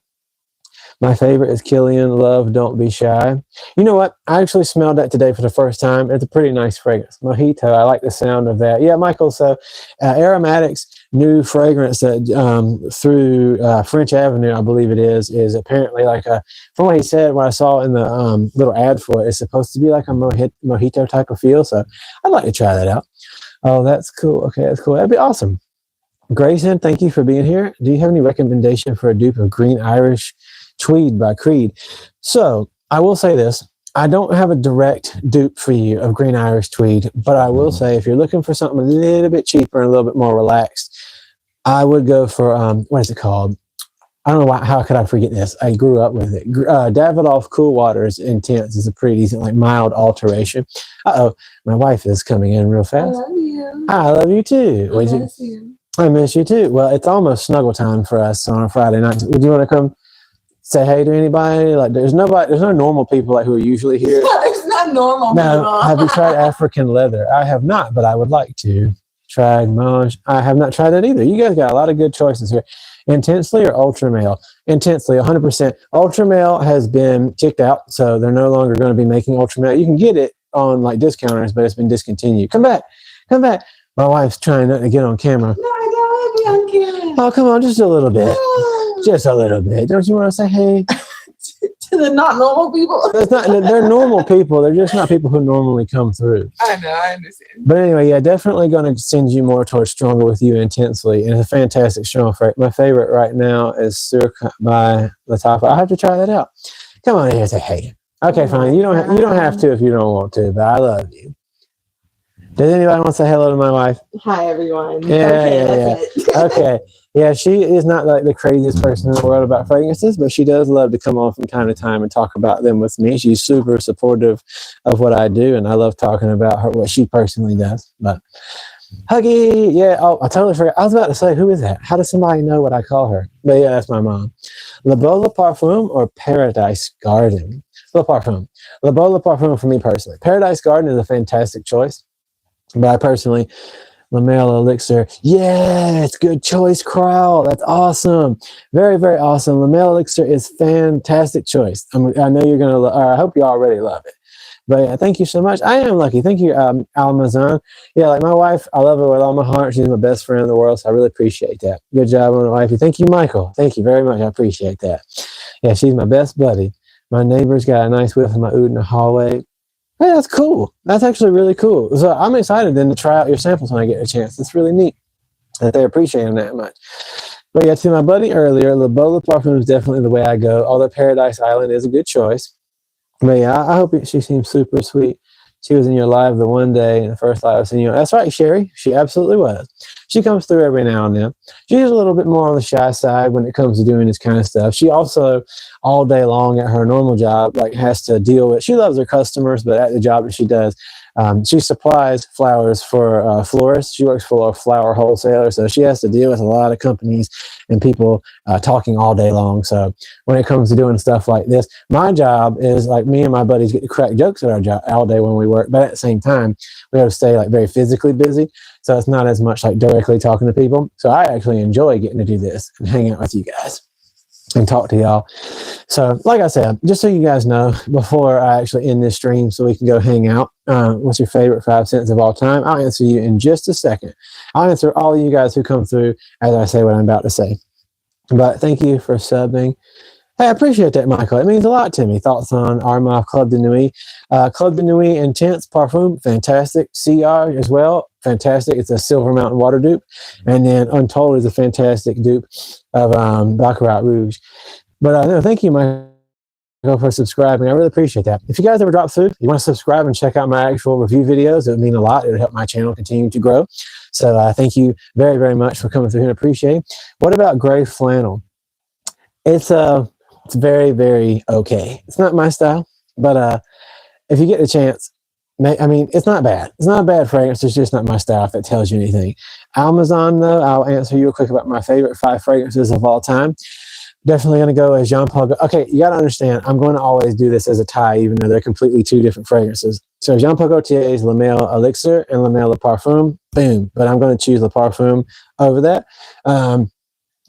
my favorite is Killian Love, Don't Be Shy. You know what? I actually smelled that today for the first time. It's a pretty nice fragrance. Mojito, I like the sound of that. Yeah, Michael, so Aromatics' new fragrance that through French Avenue, I believe it is apparently like from what he said, what I saw in the little ad for it, it's supposed to be like a mojito type of feel. So I'd like to try that out. Oh, that's cool. Okay, that's cool. That'd be awesome. Grayson, thank you for being here. Do you have any recommendation for a dupe of Green Irish Tweed by Creed? So I will say this. I don't have a direct dupe for you of Green Irish Tweed, but I will say if you're looking for something a little bit cheaper and a little bit more relaxed, I would go for, what is it called? I don't know why, how could I forget this? I grew up with it. Davidoff Cool Waters Intense is a pretty decent, like mild alteration. Uh-oh, my wife is coming in real fast. I love you. I love you too. I miss you. I miss you too. Well, it's almost snuggle time for us on a Friday night. Would you want to come say hey to anybody? Like, there's no normal people like who are usually here. There's not normal No, people. have you tried African leather? I have not, but I would like to. Tried Mange. I have not tried that either. You guys got a lot of good choices here. Intensely or Ultra Male? Intensely, 100%. Ultra Male has been kicked out, so they're no longer going to be making Ultra Male. You can get it on like discounters, but it's been discontinued. Come back. My wife's trying not to get on camera. No, I don't want to be on camera. Oh, come on, just a little bit. Just a little bit. Don't you want to say hey? To the not normal people. They're normal people. They're just not people who normally come through. I know, I understand. But anyway, yeah, definitely going to send you more towards Stronger With You Intensely. And it's a fantastic strong favorite. My favorite right now is Surka by Latafa. I have to try that out. Come on in here and say hey. Okay, fine. You don't have to if you don't want to, but I love you. Does anybody want to say hello to my wife? Hi, everyone. Yeah. Okay. Yeah, she is not like the craziest person in the world about fragrances, but she does love to come on from time to time and talk about them with me. She's super supportive of what I do, and I love talking about what she personally does. But Huggy, yeah, oh, I totally forgot. I was about to say, who is that? How does somebody know what I call her? But yeah, that's my mom. Le Beau Parfum or Paradise Garden? Le Parfum. Le Beau Parfum for me personally. Paradise Garden is a fantastic choice, but I personally... Le Male Elixir. Yes, good choice, Crowell. That's awesome. Very, very awesome. Le Male Elixir is fantastic choice. I know you're going to, I hope you already love it. But yeah, thank you so much. I am lucky. Thank you, Almazan. Yeah, like my wife, I love her with all my heart. She's my best friend in the world, so I really appreciate that. Good job on the wifey. Thank you, Michael. Thank you very much. I appreciate that. Yeah, she's my best buddy. My neighbor's got a nice whiff of my oud in the hallway. Hey, that's cool. That's actually really cool. So I'm excited then to try out your samples when I get a chance. It's really neat that they appreciate them that much. But yeah, to my buddy earlier, Le Beau Parfum is definitely the way I go. Although Paradise Island is a good choice. But yeah, I hope she seems super sweet. She was in your live the one day, in the first live I've seen you. That's right, Sherry. She absolutely was. She comes through every now and then. She's a little bit more on the shy side when it comes to doing this kind of stuff. She also, all day long at her normal job, like has to deal with, she loves her customers, but at the job that she does, she supplies flowers for florists. She works for a flower wholesaler, so she has to deal with a lot of companies and people talking all day long. So when it comes to doing stuff like this, my job is like me and my buddies get to crack jokes at our job all day when we work, but at the same time, we have to stay like very physically busy. So it's not as much like directly talking to people. So I actually enjoy getting to do this and hang out with you guys and talk to y'all. So like I said, just so you guys know, before I actually end this stream so we can go hang out, what's your favorite 5 scents of all time? I'll answer you in just a second. I'll answer all of you guys who come through as I say what I'm about to say. But thank you for subbing. Hey, I appreciate that, Michael. It means a lot to me. Thoughts on Armagh Club de Nuit? Club de Nuit Intense Parfum, fantastic. CR as well, fantastic. It's a Silver Mountain water dupe. And then Untold is a fantastic dupe of Baccarat Rouge. But no, thank you, Michael, for subscribing. I really appreciate that. If you guys ever drop through, you want to subscribe and check out my actual review videos, it would mean a lot. It would help my channel continue to grow. So thank you very, very much for coming through and appreciate it. What about Gray Flannel? It's very, very okay. It's not my style, but if you get the chance, I mean, it's not bad. It's not a bad fragrance. It's just not my style, if that tells you anything. Amazon, though, I'll answer you real quick about my favorite 5 fragrances of all time. Definitely going to go as Jean Paul. Okay, you got to understand, I'm going to always do this as a tie, even though they're completely 2 different fragrances. So Jean Paul Gaultier's Le Male Elixir and Le Male Le Parfum, boom. But I'm going to choose Le Parfum over that.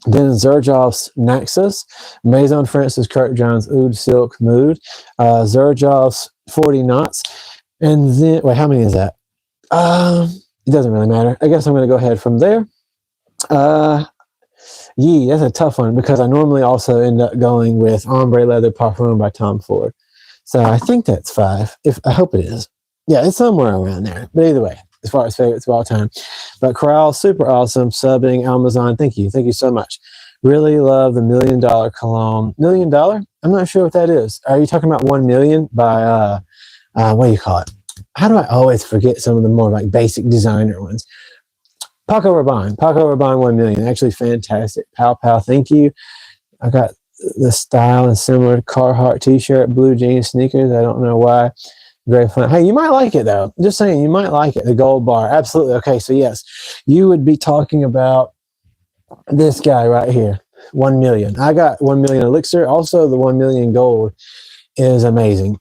Then Xerjoff's Naxos, Maison Francis Kirkjohn's Oud Silk Mood, Xerjoff's 40 Knots, and then, wait, how many is that? It doesn't really matter. I guess I'm going to go ahead from there. That's a tough one because I normally also end up going with Ombre Leather Parfum by Tom Ford. So I think that's 5. I hope it is. Yeah, it's somewhere around there. But either way, as far as favorites of all time. But Corral, super awesome. Subbing, Amazon, thank you. Thank you so much. Really love the $1 Million Cologne. $1 Million? I'm not sure what that is. Are you talking about 1 million by, what do you call it? How do I always forget some of the more like basic designer ones? Paco Rabanne 1 million. Actually fantastic. Pow, thank you. I got the style is similar to Carhartt t-shirt, blue jeans, sneakers. I don't know why. Very fun. Hey, you might like it though. Just saying, you might like it. The gold bar, absolutely. Okay, so yes, you would be talking about this guy right here, 1 million. I got 1 million elixir. Also, the 1 million gold is amazing.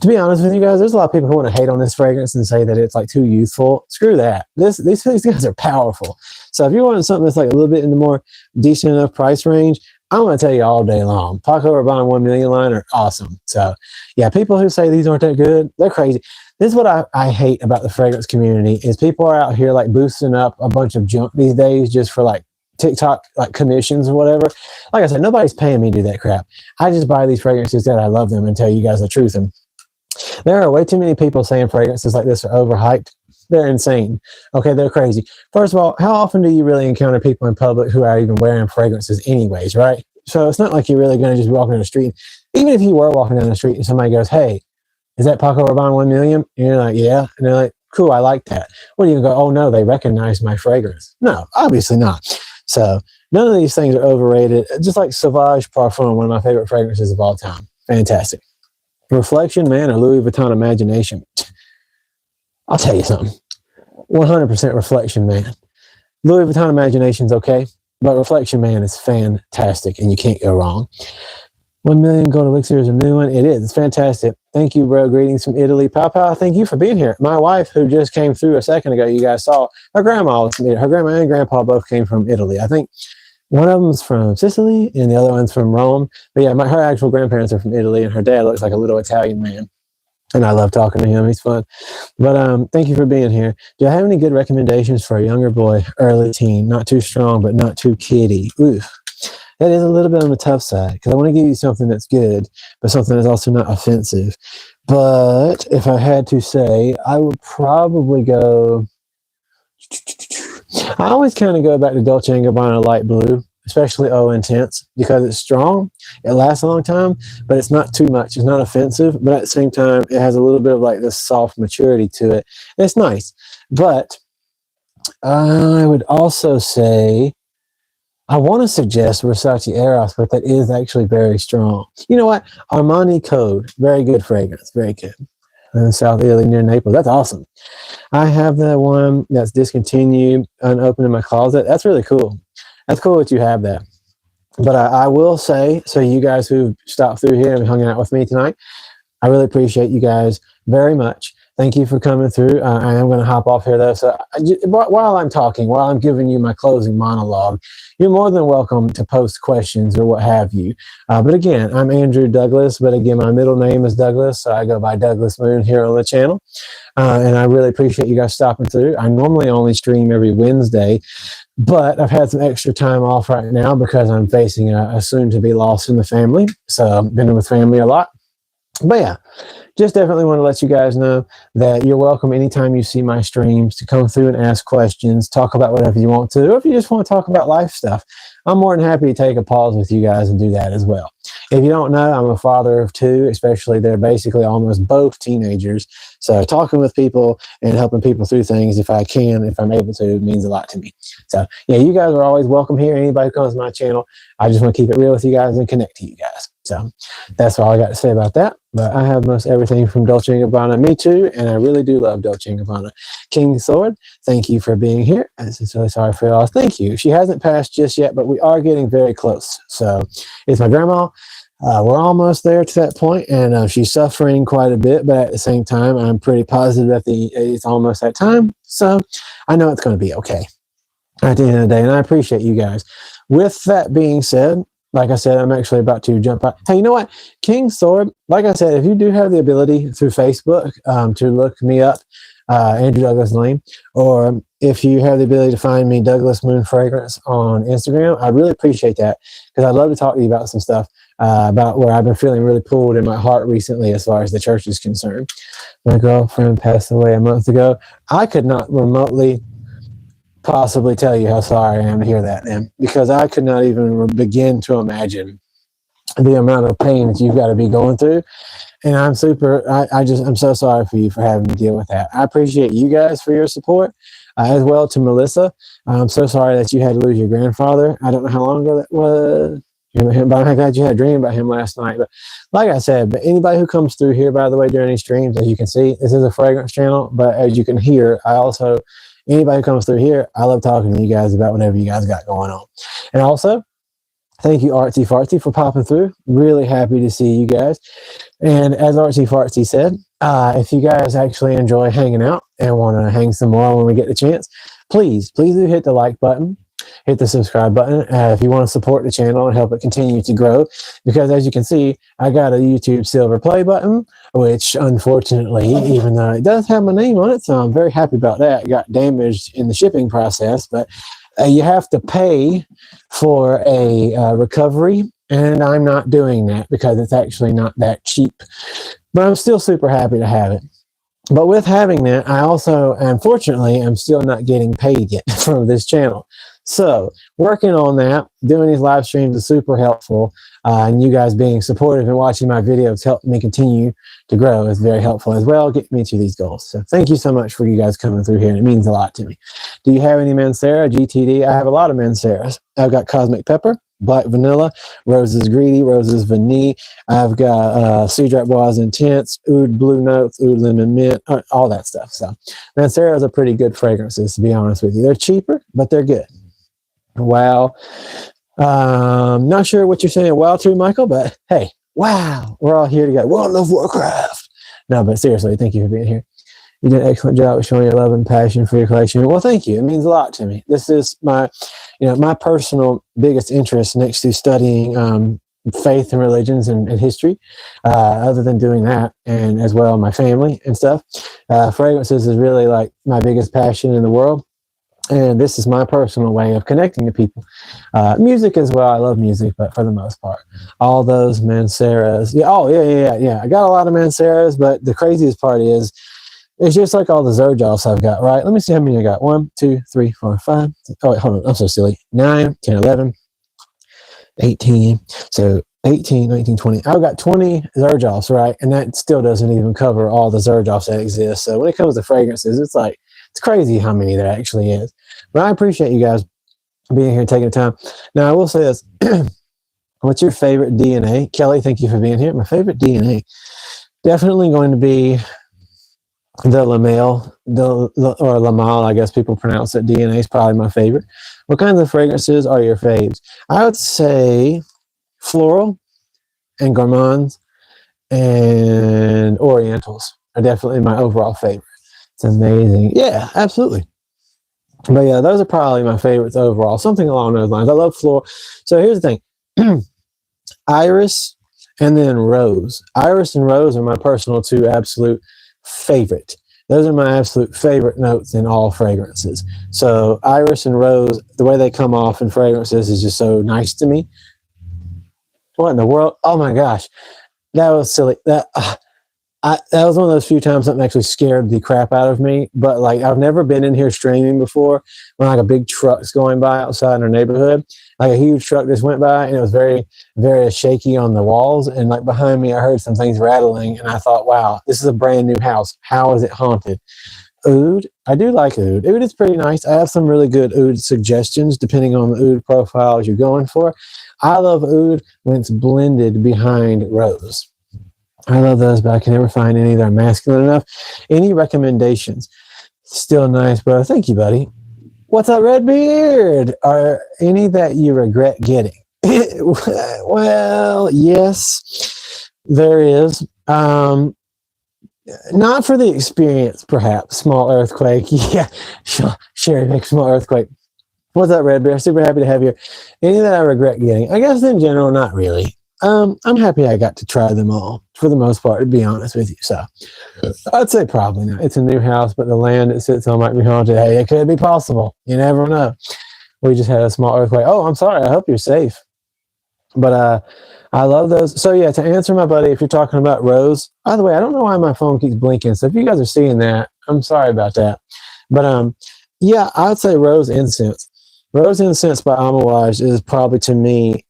To be honest with you guys, there's a lot of people who want to hate on this fragrance and say that it's like too youthful. Screw that. These guys are powerful. So if you want something that's like a little bit in the more decent enough price range, I'm going to tell you all day long. Paco Rabanne 1 million line are awesome. So yeah, people who say these aren't that good, they're crazy. This is what I hate about the fragrance community is people are out here like boosting up a bunch of junk these days just for like TikTok like commissions or whatever. Like I said, nobody's paying me to do that crap. I just buy these fragrances that I love them and tell you guys the truth. And there are way too many people saying fragrances like this are overhyped. They're insane. Okay, they're crazy. First of all, how often do you really encounter people in public who are even wearing fragrances anyways, right? So it's not like you're really going to just walk down the street. Even if you were walking down the street and somebody goes, hey, is that Paco Rabanne 1 million? And you're like, yeah. And they're like, cool, I like that. What do you go, oh no, they recognize my fragrance. No, obviously not. So none of these things are overrated. Just like Sauvage Parfum, one of my favorite fragrances of all time. Fantastic. Reflection Man or Louis Vuitton Imagination. I'll tell you something. 100% Reflection Man. Louis Vuitton Imagination's okay, but Reflection Man is fantastic, and you can't go wrong. 1 million gold elixir is a new one. It is. It's fantastic. Thank you, bro. Greetings from Italy. Papa, thank you for being here. My wife, who just came through a second ago, you guys saw, her grandma and grandpa both came from Italy. I think one of them's from Sicily, and the other one's from Rome. But yeah, her actual grandparents are from Italy, and her dad looks like a little Italian man. And I love talking to him. He's fun. But thank you for being here. Do I have any good recommendations for a younger boy, early teen? Not too strong, but not too kiddie. Oof. That is a little bit on the tough side because I want to give you something that's good, but something that's also not offensive. But if I had to say, I would probably go... I always kind of go back to Dolce & Gabbana Light Blue, especially O Intense, because it's strong. It lasts a long time, but it's not too much. It's not offensive, but at the same time, it has a little bit of like this soft maturity to it. It's nice. But I would also say, I want to suggest Versace Eros, but that is actually very strong. You know what? Armani Code, very good fragrance, very good. In South Italy near Naples. That's awesome. I have that one that's discontinued, unopened in my closet. That's really cool. That's cool that you have that. But I will say, so you guys who stopped through here and hung out with me tonight, I really appreciate you guys very much. Thank you for coming through. I am going to hop off here, though. So while I'm talking, while I'm giving you my closing monologue, you're more than welcome to post questions or what have you. But again, I'm Andrew Douglas. But again, my middle name is Douglas, so I go by Douglas Moon here on the channel. And I really appreciate you guys stopping through. I normally only stream every Wednesday, but I've had some extra time off right now because I'm facing a soon-to-be loss in the family. So I've been with family a lot. But yeah, just definitely want to let you guys know that you're welcome anytime you see my streams to come through and ask questions, talk about whatever you want to, or if you just want to talk about life stuff. I'm more than happy to take a pause with you guys and do that as well. If you don't know, I'm a father of two, especially they're basically almost both teenagers. So talking with people and helping people through things, if I can, if I'm able to, means a lot to me. So yeah, you guys are always welcome here. Anybody who comes to my channel, I just want to keep it real with you guys and connect to you guys. So that's all I got to say about that. But I have most everything from Dolce & Gabbana, me too, and I really do love Dolce & Gabbana. King Sword, thank you for being here. I'm sincerely sorry for your loss. Thank you. She hasn't passed just yet, but we are getting very close. So it's my grandma. We're almost there to that point, and she's suffering quite a bit, but at the same time, I'm pretty positive that it's almost that time. So I know it's going to be okay at the end of the day, and I appreciate you guys. With that being said, like I said, I'm actually about to jump out. Hey, you know what? King Sword, like I said, if you do have the ability through Facebook to look me up, Andrew Douglas Lane, or if you have the ability to find me Douglas Moon Fragrance on Instagram, I really appreciate that because I'd love to talk to you about some stuff about where I've been feeling really pulled in my heart recently as far as the church is concerned. My girlfriend passed away a month ago. I could not remotely possibly tell you how sorry I am to hear that, man, because I could not even begin to imagine the amount of pain that you've got to be going through. And I'm so sorry for you for having to deal with that. I appreciate you guys for your support, as well to Melissa. I'm so sorry that you had to lose your grandfather. I don't know how long ago that was. But I'm glad you had a dream about him last night. But like I said, but anybody who comes through here, by the way, during these streams, as you can see, this is a fragrance channel. But as you can hear, anybody who comes through here, I love talking to you guys about whatever you guys got going on. And also, thank you, Artsy Fartsy, for popping through. Really happy to see you guys. And as Artsy Fartsy said, if you guys actually enjoy hanging out and want to hang some more when we get the chance, please do hit the like button, hit the subscribe button if you want to support the channel and help it continue to grow. Because as you can see, I got a YouTube silver play button, which unfortunately, even though it does have my name on it, so I'm very happy about that, it got damaged in the shipping process. But you have to pay for a recovery, and I'm not doing that because it's actually not that cheap. But I'm still super happy to have it. But with having that, I also, unfortunately, I'm still not getting paid yet from this channel. So working on that, doing these live streams is super helpful. And you guys being supportive and watching my videos help me continue to grow is very helpful as well, get me to these goals. So thank you so much for you guys coming through here, and it means a lot to me. Do you have any Mancera, GTD? I have a lot of Manceras. I've got Cosmic Pepper, Black Vanilla, Roses Greedy, Roses Vanille. I've got Cedrat Bois Intense, Oud Blue Notes, Oud Lemon Mint, all that stuff. So Manceras are pretty good fragrances, to be honest with you. They're cheaper, but they're good. Wow. Not sure what you're saying wow to, Michael, but hey, wow, we're all here together. World of Warcraft. No, but seriously, thank you for being here. You did an excellent job of showing your love and passion for your collection. Well, thank you. It means a lot to me. This is my personal biggest interest next to studying faith and religions and history. Other than doing that, and as well my family and stuff, fragrances is really like my biggest passion in the world. And this is my personal way of connecting to people. Music as well. I love music, but for the most part, all those Manceras. Yeah. Oh, yeah. I got a lot of Manceras, but the craziest part is it's just like all the Zerjoffs I've got, right? Let me see how many I got. 1, 2, 3, 4, 5. Oh, wait, hold on. I'm so silly. 9, 10, 11, 18. So 18, 19, 20. I've got 20 Zerjoffs, right? And that still doesn't even cover all the Zerjoffs that exist. So when it comes to fragrances, it's crazy how many there actually is. But I appreciate you guys being here, taking the time. Now, I will say this. What's your favorite DNA? Kelly, thank you for being here. My favorite DNA, definitely going to be the Lamel, or Lamal, I guess people pronounce it. DNA is probably my favorite. What kinds of fragrances are your faves? I would say floral and gourmands and orientals are definitely my overall favorite. It's amazing. Yeah, absolutely. But yeah, those are probably my favorites overall. Something along those lines. I love floral. So here's the thing. Iris and then rose. Iris and rose are my personal 2 absolute favorite. Those are my absolute favorite notes in all fragrances. So iris and rose, the way they come off in fragrances is just so nice to me. What in the world? Oh my gosh. That was silly. That was one of those few times something actually scared the crap out of me. But like, I've never been in here streaming before when like a big truck's going by outside in our neighborhood. Like a huge truck just went by, and it was very, very shaky on the walls. And like behind me, I heard some things rattling, and I thought, wow, this is a brand new house. How is it haunted? Oud. I do like oud. Oud is pretty nice. I have some really good oud suggestions depending on the oud profiles you're going for. I love oud when it's blended behind rose. I love those, but I can never find any that are masculine enough. Any recommendations? Still nice, bro. Thank you, buddy. What's up, Redbeard? Are any that you regret getting? Well, yes, there is. Not for the experience, perhaps. Small earthquake. Yeah, Sherry makes small earthquake. What's up, Redbeard? Super happy to have you. Any that I regret getting? I guess in general, not really. I'm happy I got to try them all for the most part, to be honest with you. So I'd say probably not. It's a new house, but the land it sits on might be haunted. Hey, it could be possible. You never know. We just had a small earthquake. Oh, I'm sorry. I hope you're safe. But I love those. So yeah, to answer my buddy, if you're talking about rose, by the way, I don't know why my phone keeps blinking. So if you guys are seeing that, I'm sorry about that. But yeah, I would say rose incense. Rose incense by Amouage is probably, to me,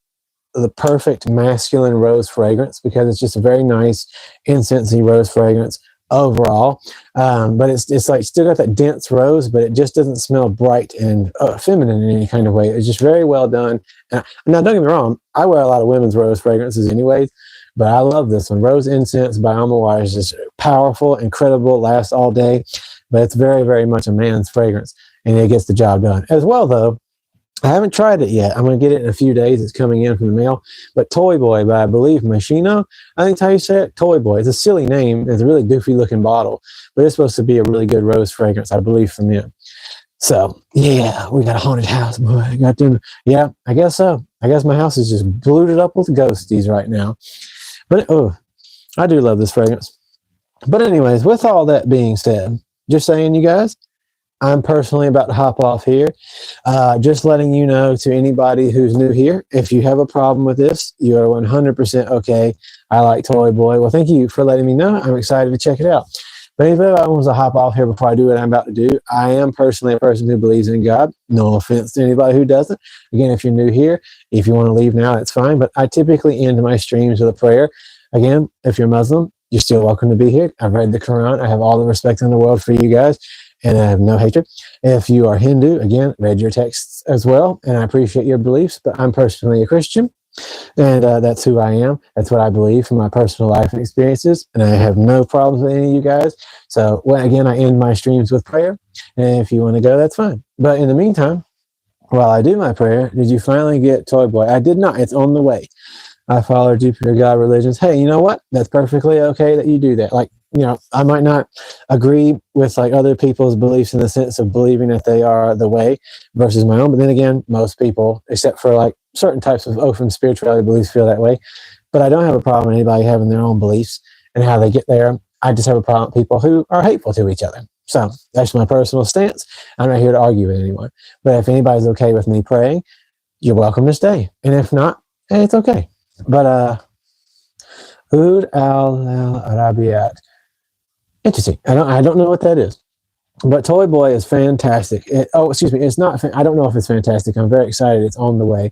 the perfect masculine rose fragrance because it's just a very nice incensey rose fragrance. overall. But it's like still got that dense rose, but it just doesn't smell bright and feminine in any kind of way. It's just very well done. Now, don't get me wrong, I wear a lot of women's rose fragrances anyways, but I love this one. Rose Incense by Alma Wire is just powerful, incredible, lasts all day, but it's very, very much a man's fragrance, and it gets the job done. As well, though, I haven't tried it yet. I'm going to get it in a few days. It's coming in from the mail. But Toy Boy by, I believe, Machino, I think that's how you say it. Toy Boy. It's a silly name. It's a really goofy looking bottle, but it's supposed to be a really good rose fragrance, I believe, from them. So, yeah, we got a haunted house, boy. Got them. Yeah, I guess so. I guess my house is just polluted up with ghosties right now. But, I do love this fragrance. But anyways, with all that being said, just saying, you guys, I'm personally about to hop off here. Just letting you know, to anybody who's new here, if you have a problem with this, you are 100% okay. I like Toy Boy. Well, thank you for letting me know. I'm excited to check it out. But if anyone wants to hop off here before I do what I'm about to do, I am personally a person who believes in God. No offense to anybody who doesn't. Again, if you're new here, if you want to leave now, that's fine. But I typically end my streams with a prayer. Again, if you're Muslim, you're still welcome to be here. I've read the Quran. I have all the respect in the world for you guys, and I have no hatred. If you are Hindu, again, read your texts as well, and I appreciate your beliefs, but I'm personally a Christian, and that's who I am. That's what I believe from my personal life and experiences, and I have no problems with any of you guys. So, again, I end my streams with prayer, and if you want to go, that's fine. But in the meantime, while I do my prayer, did you finally get Toy Boy? I did not. It's on the way. I follow Jupiter God religions. Hey, you know what? That's perfectly okay that you do that. Like, I might not agree with like other people's beliefs in the sense of believing that they are the way versus my own. But then again, most people, except for like certain types of open spirituality beliefs, feel that way. But I don't have a problem with anybody having their own beliefs and how they get there. I just have a problem with people who are hateful to each other. So that's my personal stance. I'm not here to argue with anyone. But if anybody's okay with me praying, you're welcome to stay. And if not, hey, it's okay. But Oud al-Arabiat. Interesting. I don't know what that is. But Toy Boy is fantastic. It's not. I don't know if it's fantastic. I'm very excited. It's on the way.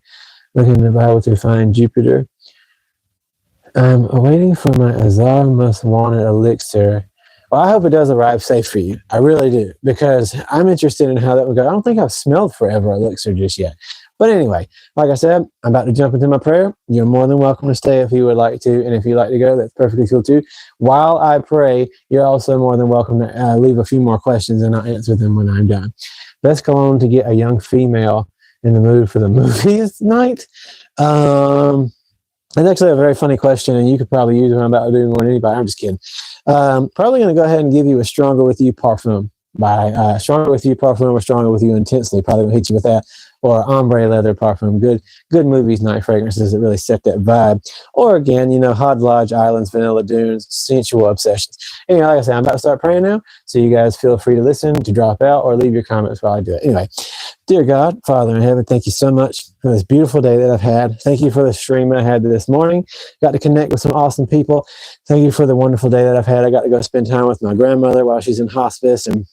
Looking in the Bible to find Jupiter. I'm waiting for my Azar most wanted elixir. Well, I hope it does arrive safe for you. I really do, because I'm interested in how that would go. I don't think I've smelled Forever Elixir just yet. But anyway, like I said, I'm about to jump into my prayer. You're more than welcome to stay if you would like to. And if you'd like to go, that's perfectly cool too. While I pray, you're also more than welcome to leave a few more questions and I'll answer them when I'm done. Let's go on to get a young female in the mood for the movies tonight. It's actually a very funny question, and you could probably use what I'm about to do more than anybody. I'm just kidding. Probably going to go ahead and give you a Stronger With You Parfum by Stronger With You Parfum or Stronger With You Intensely. Probably going to hit you with that. Or Ombre Leather Parfum. Good movies, night fragrances that really set that vibe. Or again, Hodge Islands, Vanilla Dunes, Sensual Obsessions. Anyway, like I said, I'm about to start praying now. So you guys feel free to listen, to drop out, or leave your comments while I do it. Anyway, dear God, Father in heaven, thank you so much for this beautiful day that I've had. Thank you for the stream I had this morning. Got to connect with some awesome people. Thank you for the wonderful day that I've had. I got to go spend time with my grandmother while she's in hospice, and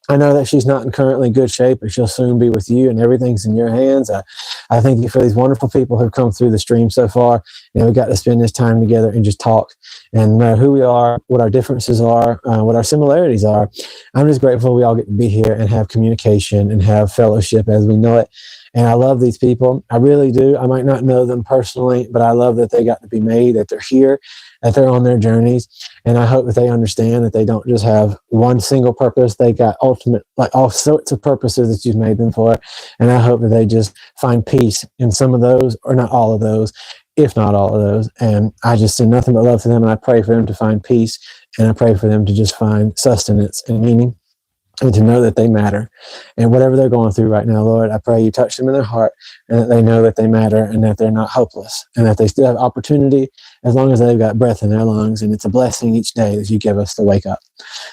I know that she's not in currently good shape, but she'll soon be with you, and everything's in your hands. I thank you for these wonderful people who've come through the stream so far. We got to spend this time together and just talk and know who we are, what our differences are, what our similarities are. I'm just grateful we all get to be here and have communication and have fellowship as we know it. And I love these people. I really do. I might not know them personally, but I love that they got to be made, that they're here, that they're on their journeys. And I hope that they understand that they don't just have one single purpose. They got ultimate, like all sorts of purposes that you've made them for. And I hope that they just find peace in some of those, or not all of those, if not all of those. And I just send nothing but love to them. And I pray for them to find peace. And I pray for them to just find sustenance and meaning, and to know that they matter. And whatever they're going through right now, Lord, I pray you touch them in their heart, and that they know that they matter, and that they're not hopeless, and that they still have opportunity as long as they've got breath in their lungs. And it's a blessing each day that you give us to wake up.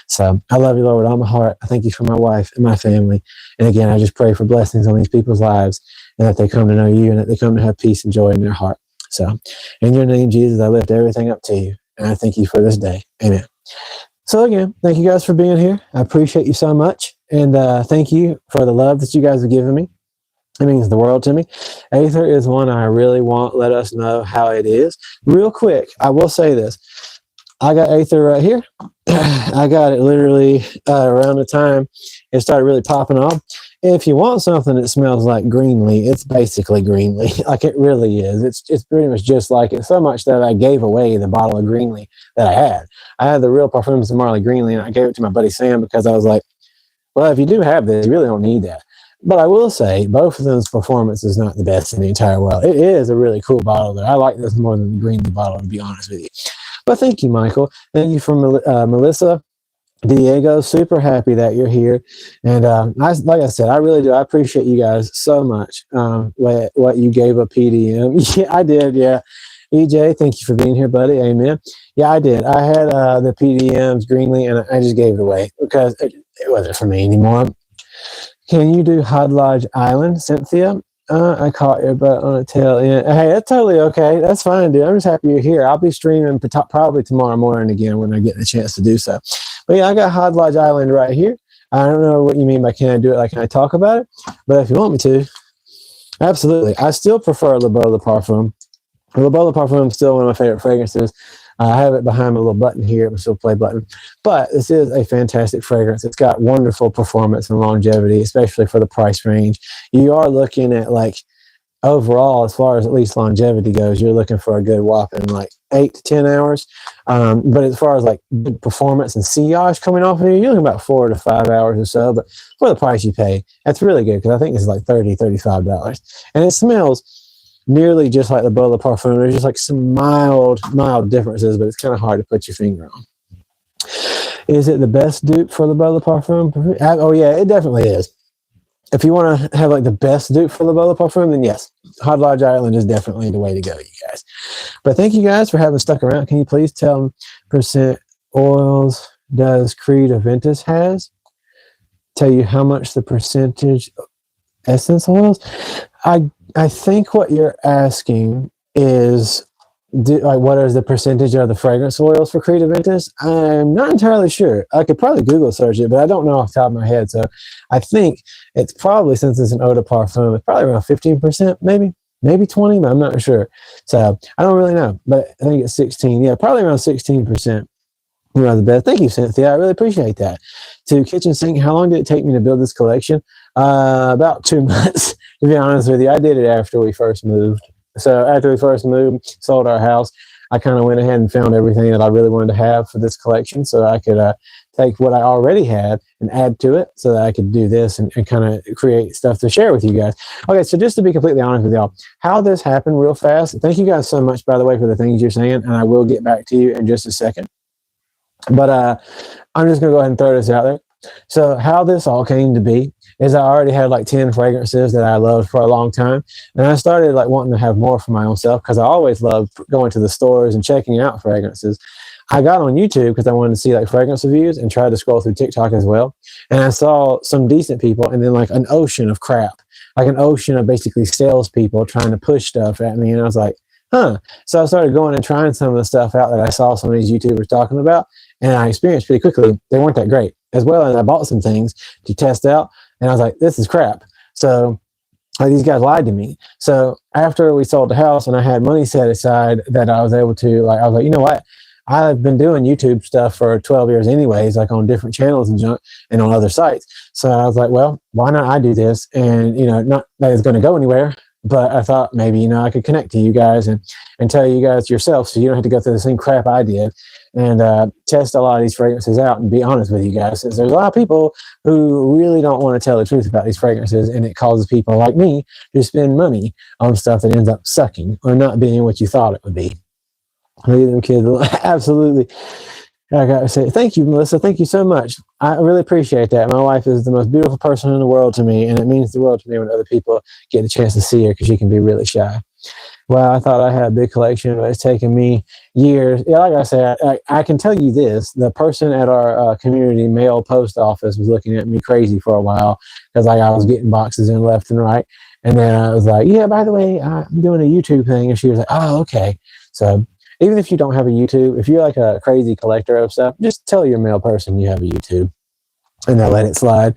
So I love you, Lord, with all my heart. I thank you for my wife and my family. And again, I just pray for blessings on these people's lives, and that they come to know you, and that they come to have peace and joy in their heart. So in your name, Jesus, I lift everything up to you. And I thank you for this day. Amen. So again, thank you guys for being here. I appreciate you so much. And thank you for the love that you guys have given me. It means the world to me. Aether is one I really want. Let us know how it is. Real quick, I will say this. I got Aether right here. I got it literally around the time it started really popping off. If you want something that smells like Greenlee, it's basically Greenlee. Like it really is. It's pretty much just like it. So much that I gave away the bottle of Greenlee that I had. I had the real Parfums of Marley Greenlee, and I gave it to my buddy Sam because I was like, well, if you do have this, you really don't need that. But I will say, both of them's performance is not the best in the entire world. It is a really cool bottle, though. I like this more than the Greenlee bottle, to be honest with you. But thank you, Michael. Thank you for Melissa. Diego, super happy that you're here. And like I said, I really do. I appreciate you guys so much. What you gave a PDM. Yeah, I did. Yeah. EJ, thank you for being here, buddy. Amen. Yeah, I did. I had the PDMs, Greenlee, and I just gave it away because it wasn't for me anymore. Can you do Hod Lodge Island, Cynthia? I caught your butt on a tail end. Hey, that's totally okay. That's fine, dude. I'm just happy you're here. I'll be streaming probably tomorrow morning again when I get the chance to do so. But yeah, I got Hod Lodge Island right here. I don't know what you mean by can I do it, like can I talk about it? But if you want me to, absolutely. I still prefer Le Beau Le Parfum. Le Beau Le Parfum is still one of my favorite fragrances. I have it behind my little button here, my still play button. But this is a fantastic fragrance. It's got wonderful performance and longevity, especially for the price range. You are looking at like overall, as far as at least longevity goes, you're looking for a good whopping like 8 to 10 hours. But as far as like good performance and sillage coming off of you, you're looking about 4 to 5 hours or so. But for the price you pay, that's really good because I think it's like $30, $35. And it smells nearly just like the Beau Le Parfum. There's just like some mild differences, but it's kind of hard to put your finger on. Is it the best dupe for the Beau Le Parfum? Oh yeah, it definitely is. If you want to have like the best dupe for the Beau Le Parfum, then yes, Hod Lodge Island is definitely the way to go, you guys. But thank you guys for having stuck around. Can you please tell them percent oils does Creed Aventus has? Tell you how much the percentage essence oils? I think what you're asking is like what is the percentage of the fragrance oils for Creed Aventus? I'm not entirely sure. I could probably Google search it, but I don't know off the top of my head. So I think it's probably, since it's an eau de parfum, it's probably around 15%, maybe 20, but I'm not sure. So I don't really know, but I think it's 16. Yeah, probably around 16%. You know, the best. Thank you, Cynthia. I really appreciate that. To Kitchen Sink, how long did it take me to build this collection? About 2 months, to be honest with you. I did it after we first moved. So after we first moved, sold our house, I kind of went ahead and found everything that I really wanted to have for this collection so I could take what I already had and add to it so that I could do this and kind of create stuff to share with you guys. Okay, so just to be completely honest with y'all, how this happened real fast, thank you guys so much, by the way, for the things you're saying, and I will get back to you in just a second. But I'm just going to go ahead and throw this out there. So how this all came to be is I already had like 10 fragrances that I loved for a long time. And I started like wanting to have more for my own self because I always loved going to the stores and checking out fragrances. I got on YouTube because I wanted to see like fragrance reviews and tried to scroll through TikTok as well. And I saw some decent people and then like an ocean of crap, like an ocean of basically salespeople trying to push stuff at me. And I was like, huh. So I started going and trying some of the stuff out that I saw some of these YouTubers talking about. And I experienced pretty quickly, they weren't that great as well. And I bought some things to test out. And I was like, this is crap. So like, these guys lied to me. So after we sold the house and I had money set aside that I was able to, like, I was like, you know what? I've been doing YouTube stuff for 12 years anyways, like on different channels and junk and on other sites. So I was like, well, why not I do this? And, you know, not that it's going to go anywhere, but I thought maybe, you know, I could connect to you guys and tell you guys yourself so you don't have to go through the same crap I did and test a lot of these fragrances out and be honest with you guys. Since there's a lot of people who really don't want to tell the truth about these fragrances, and it causes people like me to spend money on stuff that ends up sucking or not being what you thought it would be. Look at them kids. Absolutely. I got to say, thank you, Melissa. Thank you so much. I really appreciate that. My wife is the most beautiful person in the world to me, and it means the world to me when other people get a chance to see her because she can be really shy. Well, I thought I had a big collection, but it's taken me years. Yeah, like I said, I can tell you this. The person at our community mail post office was looking at me crazy for a while because like I was getting boxes in left and right. And then I was like, yeah, by the way, I'm doing a YouTube thing. And she was like, oh, okay. So even if you don't have a YouTube, if you're like a crazy collector of stuff, just tell your mail person you have a YouTube and they'll let it slide.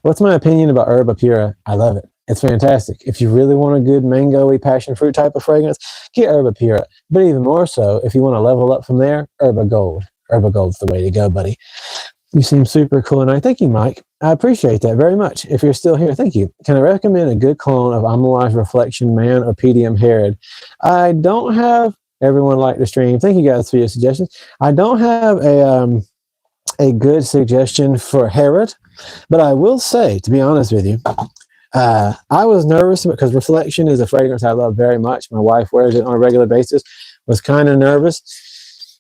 What's my opinion about Herba Pura? I love it. It's fantastic. If you really want a good mango-y passion fruit type of fragrance, get Herba Pura. But even more so, if you want to level up from there, Herba Gold. Herba Gold's the way to go, buddy. You seem super cool, and I thank you, Mike. I appreciate that very much. If you're still here, thank you. Can I recommend a good clone of Amouage Reflection Man or PDM Herod? I don't have everyone like the stream. Thank you guys for your suggestions. I don't have a good suggestion for Herod, but I will say, to be honest with you, I was nervous because Reflection is a fragrance I love very much. My wife wears it on a regular basis. Was kind of nervous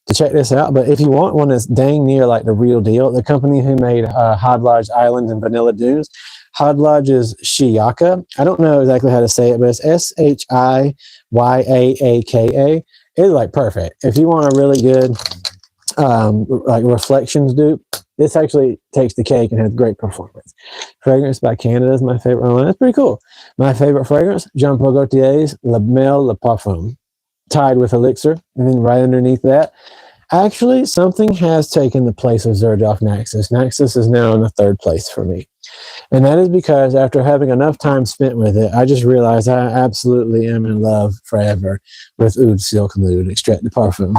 to check this out, but if you want one that's dang near like the real deal, the company who made Hodlodge Islands and Vanilla Dunes, Hodlodge is Shiaka. I don't know exactly how to say it, but it's Shiyaaka. It's like perfect. If you want a really good like Reflections dupe, this actually takes the cake and has great performance. Fragrance by Canada is my favorite one. That's pretty cool. My favorite fragrance, Jean Paul Gaultier's Le Mel Le Parfum, tied with Elixir, and then right underneath that, actually something has taken the place of Xerjoff Naxos. Naxos is now in the third place for me. And that is because after having enough time spent with it, I just realized I absolutely am in love forever with Oud Silk Nude Extrait de Parfum.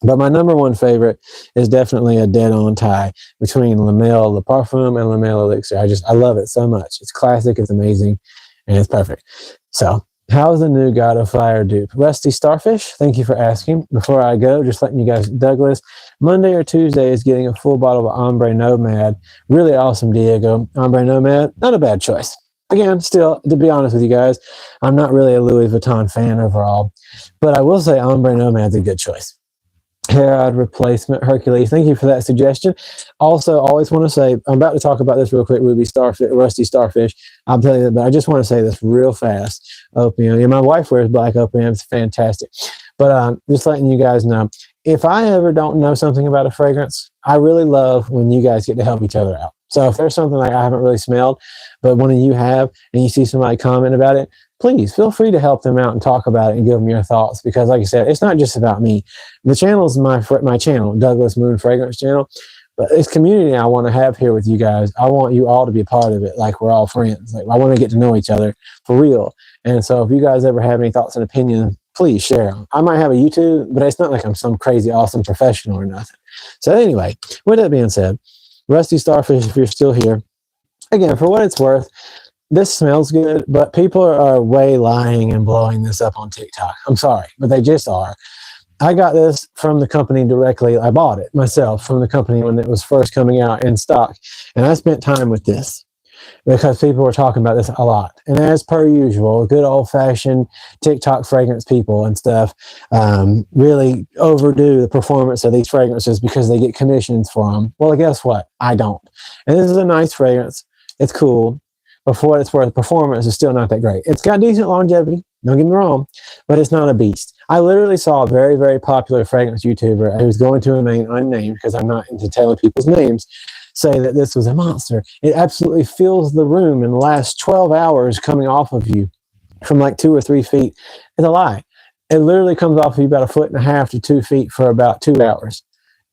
But my number one favorite is definitely a dead-on tie between Le Mel Le Parfum and Le Mel Elixir. I love it so much. It's classic, it's amazing, and it's perfect. So, how's the new God of Fire dupe? Rusty Starfish, thank you for asking. Before I go, just letting you guys, Douglas, Monday or Tuesday is getting a full bottle of Ombre Nomad. Really awesome, Diego. Ombre Nomad, not a bad choice. Again, still, to be honest with you guys, I'm not really a Louis Vuitton fan overall, but I will say Ombre Nomad's a good choice. Herod Replacement Hercules, thank you for that suggestion. Also, always want to say, I'm about to talk about this real quick, Rusty Starfish. I'll tell you that, but I just want to say this real fast. Opium. Yeah, my wife wears black opium. It's fantastic. But just letting you guys know, if I ever don't know something about a fragrance, I really love when you guys get to help each other out. So if there's something like I haven't really smelled, but one of you have, and you see somebody comment about it, please feel free to help them out and talk about it and give them your thoughts. Because like I said, it's not just about me. The channel is my channel, Douglas Moon Fragrance Channel. But it's community I want to have here with you guys. I want you all to be a part of it, like we're all friends. Like I want to get to know each other for real. And so if you guys ever have any thoughts and opinions, please share them. I might have a YouTube, but it's not like I'm some crazy awesome professional or nothing. So anyway, with that being said, Rusty Starfish, if you're still here, again, for what it's worth, this smells good, but people are way lying and blowing this up on TikTok. I'm sorry, but they just are. I got this from the company directly. I bought it myself from the company when it was first coming out in stock. And I spent time with this because people were talking about this a lot. And as per usual, good old-fashioned TikTok fragrance people and stuff really overdo the performance of these fragrances because they get commissions for them. Well, guess what? I don't. And this is a nice fragrance. It's cool. But for what it's worth, performance is still not that great. It's got decent longevity, don't get me wrong, but it's not a beast. I literally saw a very, very popular fragrance YouTuber who's going to remain unnamed because I'm not into telling people's names, say that this was a monster. It absolutely fills the room in the last 12 hours coming off of you from like 2 or 3 feet. It's a lie. It literally comes off of you about 1.5 feet to 2 feet for about 2 hours.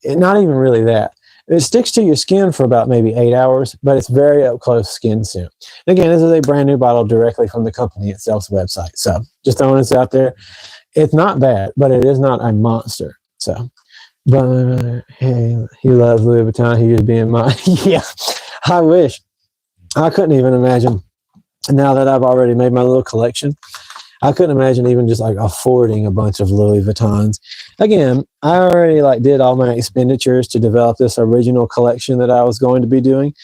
Not even really that. It sticks to your skin for about maybe 8 hours, but it's very up close skin soon. Again, this is a brand new bottle directly from the company itself's website. So just throwing this out there. It's not bad, but it is not a monster. So, but hey, he loves Louis Vuitton. He was being mine. Yeah, I wish. I couldn't even imagine. Now that I've already made my little collection, I couldn't imagine even just like affording a bunch of Louis Vuittons. Again, I already like did all my expenditures to develop this original collection that I was going to be doing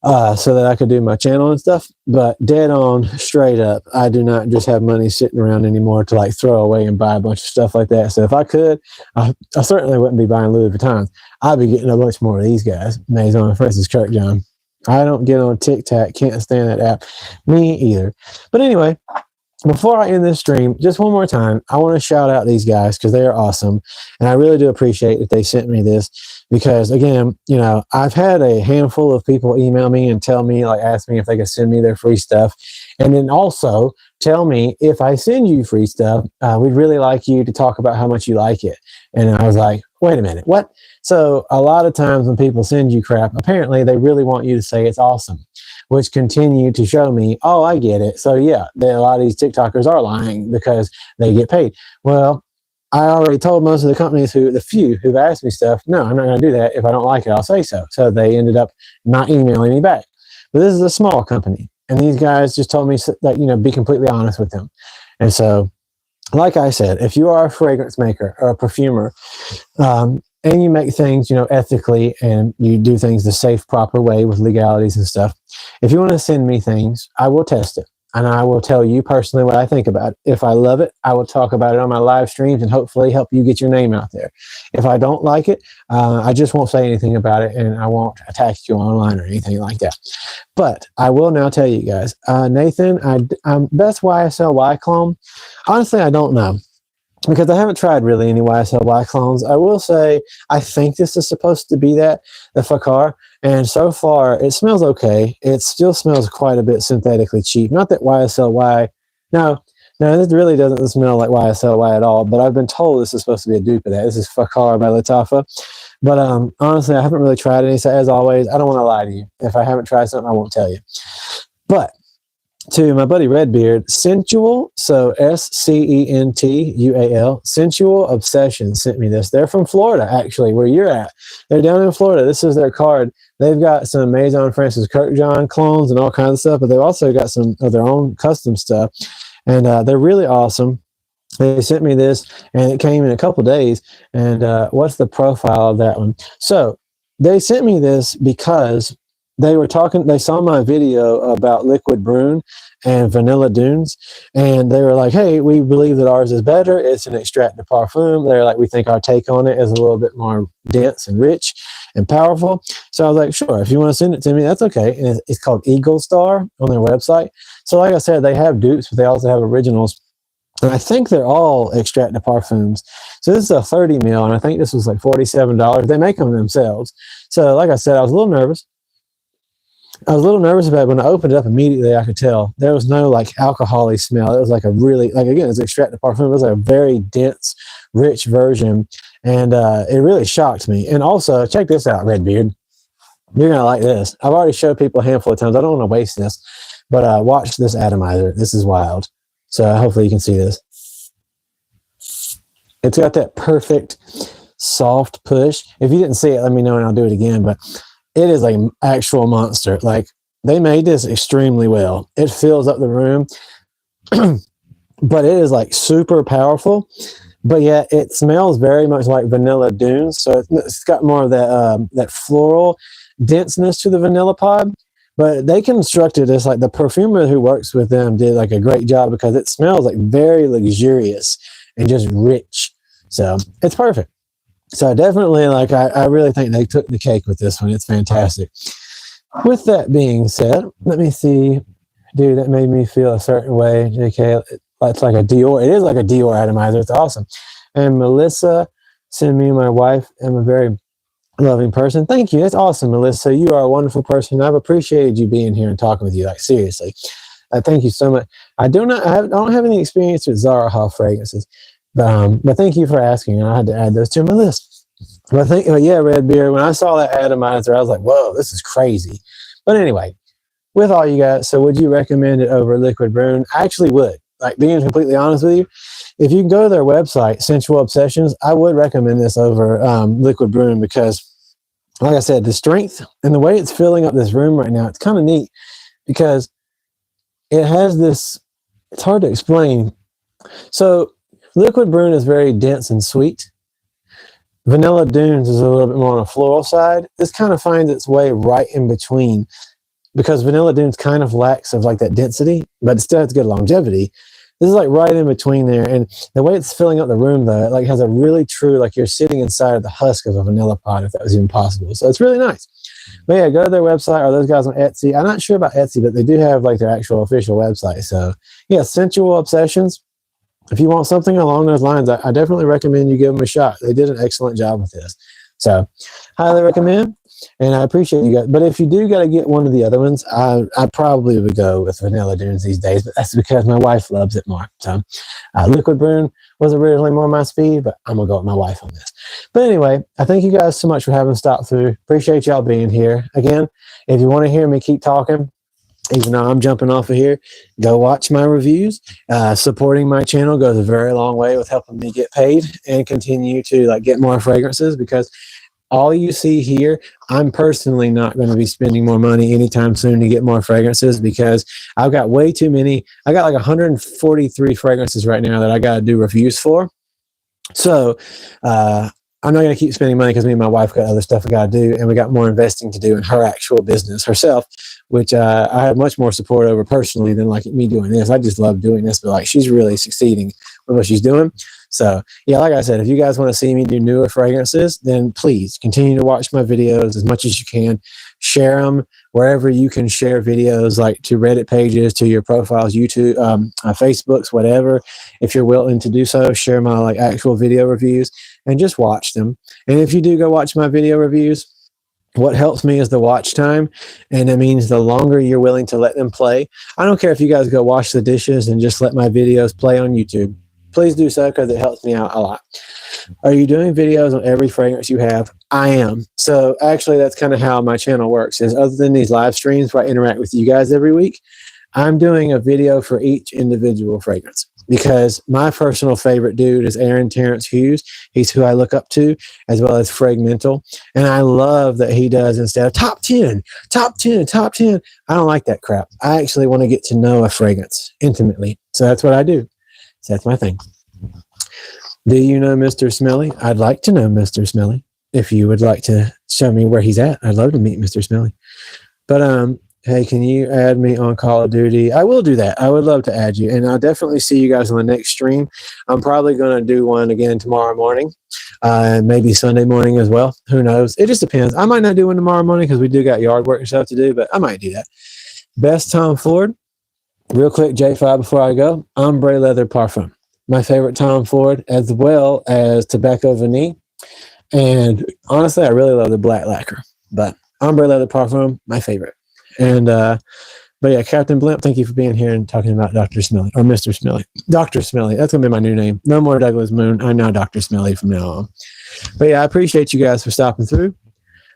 so that I could do my channel and stuff. But dead on, straight up, I do not just have money sitting around anymore to like throw away and buy a bunch of stuff like that. So if I could, I certainly wouldn't be buying Louis Vuittons. I'd be getting a bunch more of these guys. Maison, Francis Kirkjohn. I don't get on TikTok. Can't stand that app. Me either. But anyway, before I end this stream, just one more time, I want to shout out these guys because they are awesome. And I really do appreciate that they sent me this because, again, you know, I've had a handful of people email me and tell me, like, ask me if they could send me their free stuff. And then also tell me if I send you free stuff, we'd really like you to talk about how much you like it. And I was like, wait a minute, what? So a lot of times when people send you crap, apparently they really want you to say it's awesome, which continue to show me, oh, I get it. So yeah, a lot of these TikTokers are lying because they get paid. Well, I already told most of the companies the few who've asked me stuff, no, I'm not going to do that. If I don't like it, I'll say so. So they ended up not emailing me back. But this is a small company. And these guys just told me that, be completely honest with them. And so, like I said, if you are a fragrance maker or a perfumer, and you make things, ethically, and you do things the safe, proper way with legalities and stuff, if you want to send me things, I will test it. And I will tell you personally what I think about it. If I love it, I will talk about it on my live streams and hopefully help you get your name out there. If I don't like it, I just won't say anything about it, and I won't attack you online or anything like that. But I will now tell you guys, Nathan, best YSL clone. Honestly, I don't know, because I haven't tried really any YSL clones. I will say I think this is supposed to be the Fakar, and so far it smells okay. It still smells quite a bit synthetically cheap. Not that YSL no, this really doesn't smell like YSL at all, but I've been told this is supposed to be a dupe of that. This is Fakar by Latafa. But honestly, I haven't really tried any, so as always, I don't want to lie to you. If I haven't tried something, I won't tell you. But to my buddy Redbeard, Sensual, so Sentual, Sensual Obsessions sent me this. They're from Florida, actually, where you're at. They're down in Florida. This is their card. They've got some Maison Francis Kirkjohn clones and all kinds of stuff, but they've also got some of their own custom stuff, and they're really awesome. They sent me this, and it came in a couple days. And what's the profile of that one? So they sent me this because they saw my video about Liquid Brune and Vanilla Dunes, and they were like, hey, we believe that ours is better. It's an extrait de parfum. They're like, we think our take on it is a little bit more dense and rich and powerful. So I was like, sure, if you want to send it to me, that's okay. And it's called Eagle Star on their website. So like I said, they have dupes, but they also have originals. And I think they're all extrait de parfums. So this is a 30 mil, and I think this was like $47. They make them themselves. So like I said, I was a little nervous. About it. When I opened it up immediately, I could tell there was no like alcohol-y smell. It was like a really, again, it's extrait de parfum. It was like a very dense, rich version. And it really shocked me. And also, check this out, Redbeard. You're going to like this. I've already showed people a handful of times. I don't want to waste this. But watch this atomizer. This is wild. So hopefully you can see this. It's got that perfect soft push. If you didn't see it, let me know and I'll do it again. But it is like an actual monster. Like, they made this extremely well. It fills up the room, but it is like super powerful. But yet it smells very much like Vanilla Dunes. So it's got more of that floral denseness to the vanilla pod. But they constructed this, like the perfumer who works with them did like a great job, because it smells like very luxurious and just rich. So it's perfect. So definitely, like, I really think they took the cake with this one. It's fantastic. With that being said, let me see. Dude, that made me feel a certain way. JK, it's like a Dior. It is like a Dior atomizer. It's awesome. And Melissa sent me, my wife. I'm a very loving person. Thank you. That's awesome, Melissa. You are a wonderful person. I've appreciated you being here and talking with you. Like, seriously. Thank you so much. I don't have any experience with Zara Hall fragrances. But thank you for asking, and I had to add those to my list. But yeah, Redbeard, when I saw that atomizer, I was like, whoa, this is crazy. But anyway, with all you guys, so would you recommend it over Liquid Brune? I actually would. Like, being completely honest with you, if you can go to their website, Sensual Obsessions, I would recommend this over Liquid Brune, because, like I said, the strength and the way it's filling up this room right now, it's kind of neat, because it has this, it's hard to explain. So Liquid Brune is very dense and sweet. Vanilla Dunes is a little bit more on a floral side. This kind of finds its way right in between, because Vanilla Dunes kind of lacks of like that density, but it still has good longevity. This is like right in between there. And the way it's filling up the room, though, it like has a really true, like you're sitting inside of the husk of a vanilla pod, if that was even possible. So it's really nice. But yeah, go to their website, or those guys on Etsy. I'm not sure about Etsy, but they do have like their actual official website. So yeah, Sensual Obsessions. If you want something along those lines, I definitely recommend you give them a shot. They did an excellent job with this. So highly recommend. And I appreciate you guys. But if you do got to get one of the other ones, I probably would go with Vanilla Dunes these days. But that's because my wife loves it more. So Liquid Burn was originally more my speed, but I'm going to go with my wife on this. But anyway, I thank you guys so much for having stopped through. Appreciate y'all being here. Again, if you want to hear me keep talking, even though I'm jumping off of here, go watch my reviews. Supporting my channel goes a very long way with helping me get paid and continue to like get more fragrances, because all you see here, I'm personally not going to be spending more money anytime soon to get more fragrances, because I've got way too many. I got like 143 fragrances right now that I got to do reviews for. So I'm not going to keep spending money because me and my wife got other stuff we got to do, and we got more investing to do in her actual business herself, which I have much more support over personally than like me doing this. I just love doing this, but like she's really succeeding with what she's doing. So yeah, like I said, if you guys want to see me do newer fragrances, then please continue to watch my videos as much as you can. Share them wherever you can share videos, like to Reddit pages, to your profiles, YouTube, Facebooks, whatever. If you're willing to do so, share my like actual video reviews and just watch them. And if you do go watch my video reviews, what helps me is the watch time, and it means the longer you're willing to let them play. I don't care if you guys go wash the dishes and just let my videos play on YouTube. Please do so, because it helps me out a lot. Are you doing videos on every fragrance you have? I am. So actually, that's kind of how my channel works, is other than these live streams where I interact with you guys every week, I'm doing a video for each individual fragrance, because my personal favorite dude is Aaron Terrence Hughes. He's who I look up to, as well as Fragmental. And I love that he does, instead of top 10, top 10, top 10. I don't like that crap. I actually want to get to know a fragrance intimately. So that's what I do. So that's my thing. Do you know Mr. Smelly? I'd like to know Mr. Smelly. If you would like to show me where he's at, I'd love to meet Mr. Smelly. But hey, can you add me on Call of Duty? I will do that. I would love to add you, and I'll definitely see you guys on the next stream. I'm probably going to do one again tomorrow morning, maybe Sunday morning as well. Who knows? It just depends. I might not do one tomorrow morning because we do got yard work and stuff to do, but I might do that. Best Tom Ford. Real quick, J5 before I go. Ombre Leather Parfum. My favorite Tom Ford, as well as Tobacco Vanille. And honestly, I really love the black lacquer, but Ombre Leather Parfum, my favorite. And but yeah, Captain Blimp, thank you for being here and talking about Dr. Smelly, or Mr. Smelly. Dr. Smelly, that's gonna be my new name. No more Douglas Moon. I'm now Dr. Smelly from now on. But yeah, I appreciate you guys for stopping through.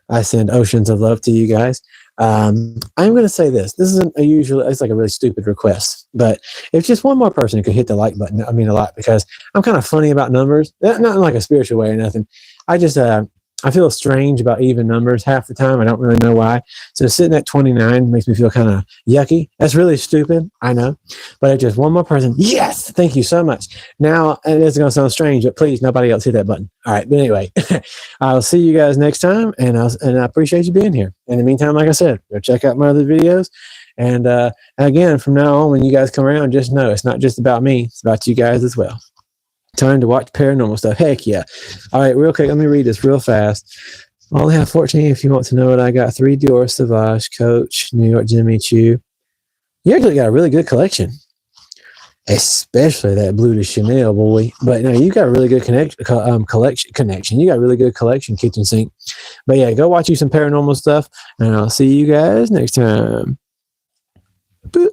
I send oceans of love to you guys. I'm gonna say this. This isn't a usual, it's like a really stupid request, but if just one more person could hit the like button, I mean a lot, because I'm kind of funny about numbers. Not in like a spiritual way or nothing. I just I feel strange about even numbers half the time. I don't really know why. So sitting at 29 makes me feel kind of yucky. That's really stupid, I know. But if just one more person, yes, thank you so much. Now, it is going to sound strange, but please, nobody else hit that button. All right, but anyway, I'll see you guys next time, and I appreciate you being here. In the meantime, like I said, go check out my other videos. And again, from now on, when you guys come around, just know it's not just about me. It's about you guys as well. Time to watch paranormal stuff. Heck yeah. All right, real quick, let me read this real fast. I only have 14 if you want to know what I got. 3 Dior Sauvage, Coach, New York Jimmy Choo. You actually got a really good collection, especially that Blue de Chanel, boy. But no, you got a really good connection. You got a really good collection, kitchen sink. But yeah, go watch you some paranormal stuff, and I'll see you guys next time. Boop.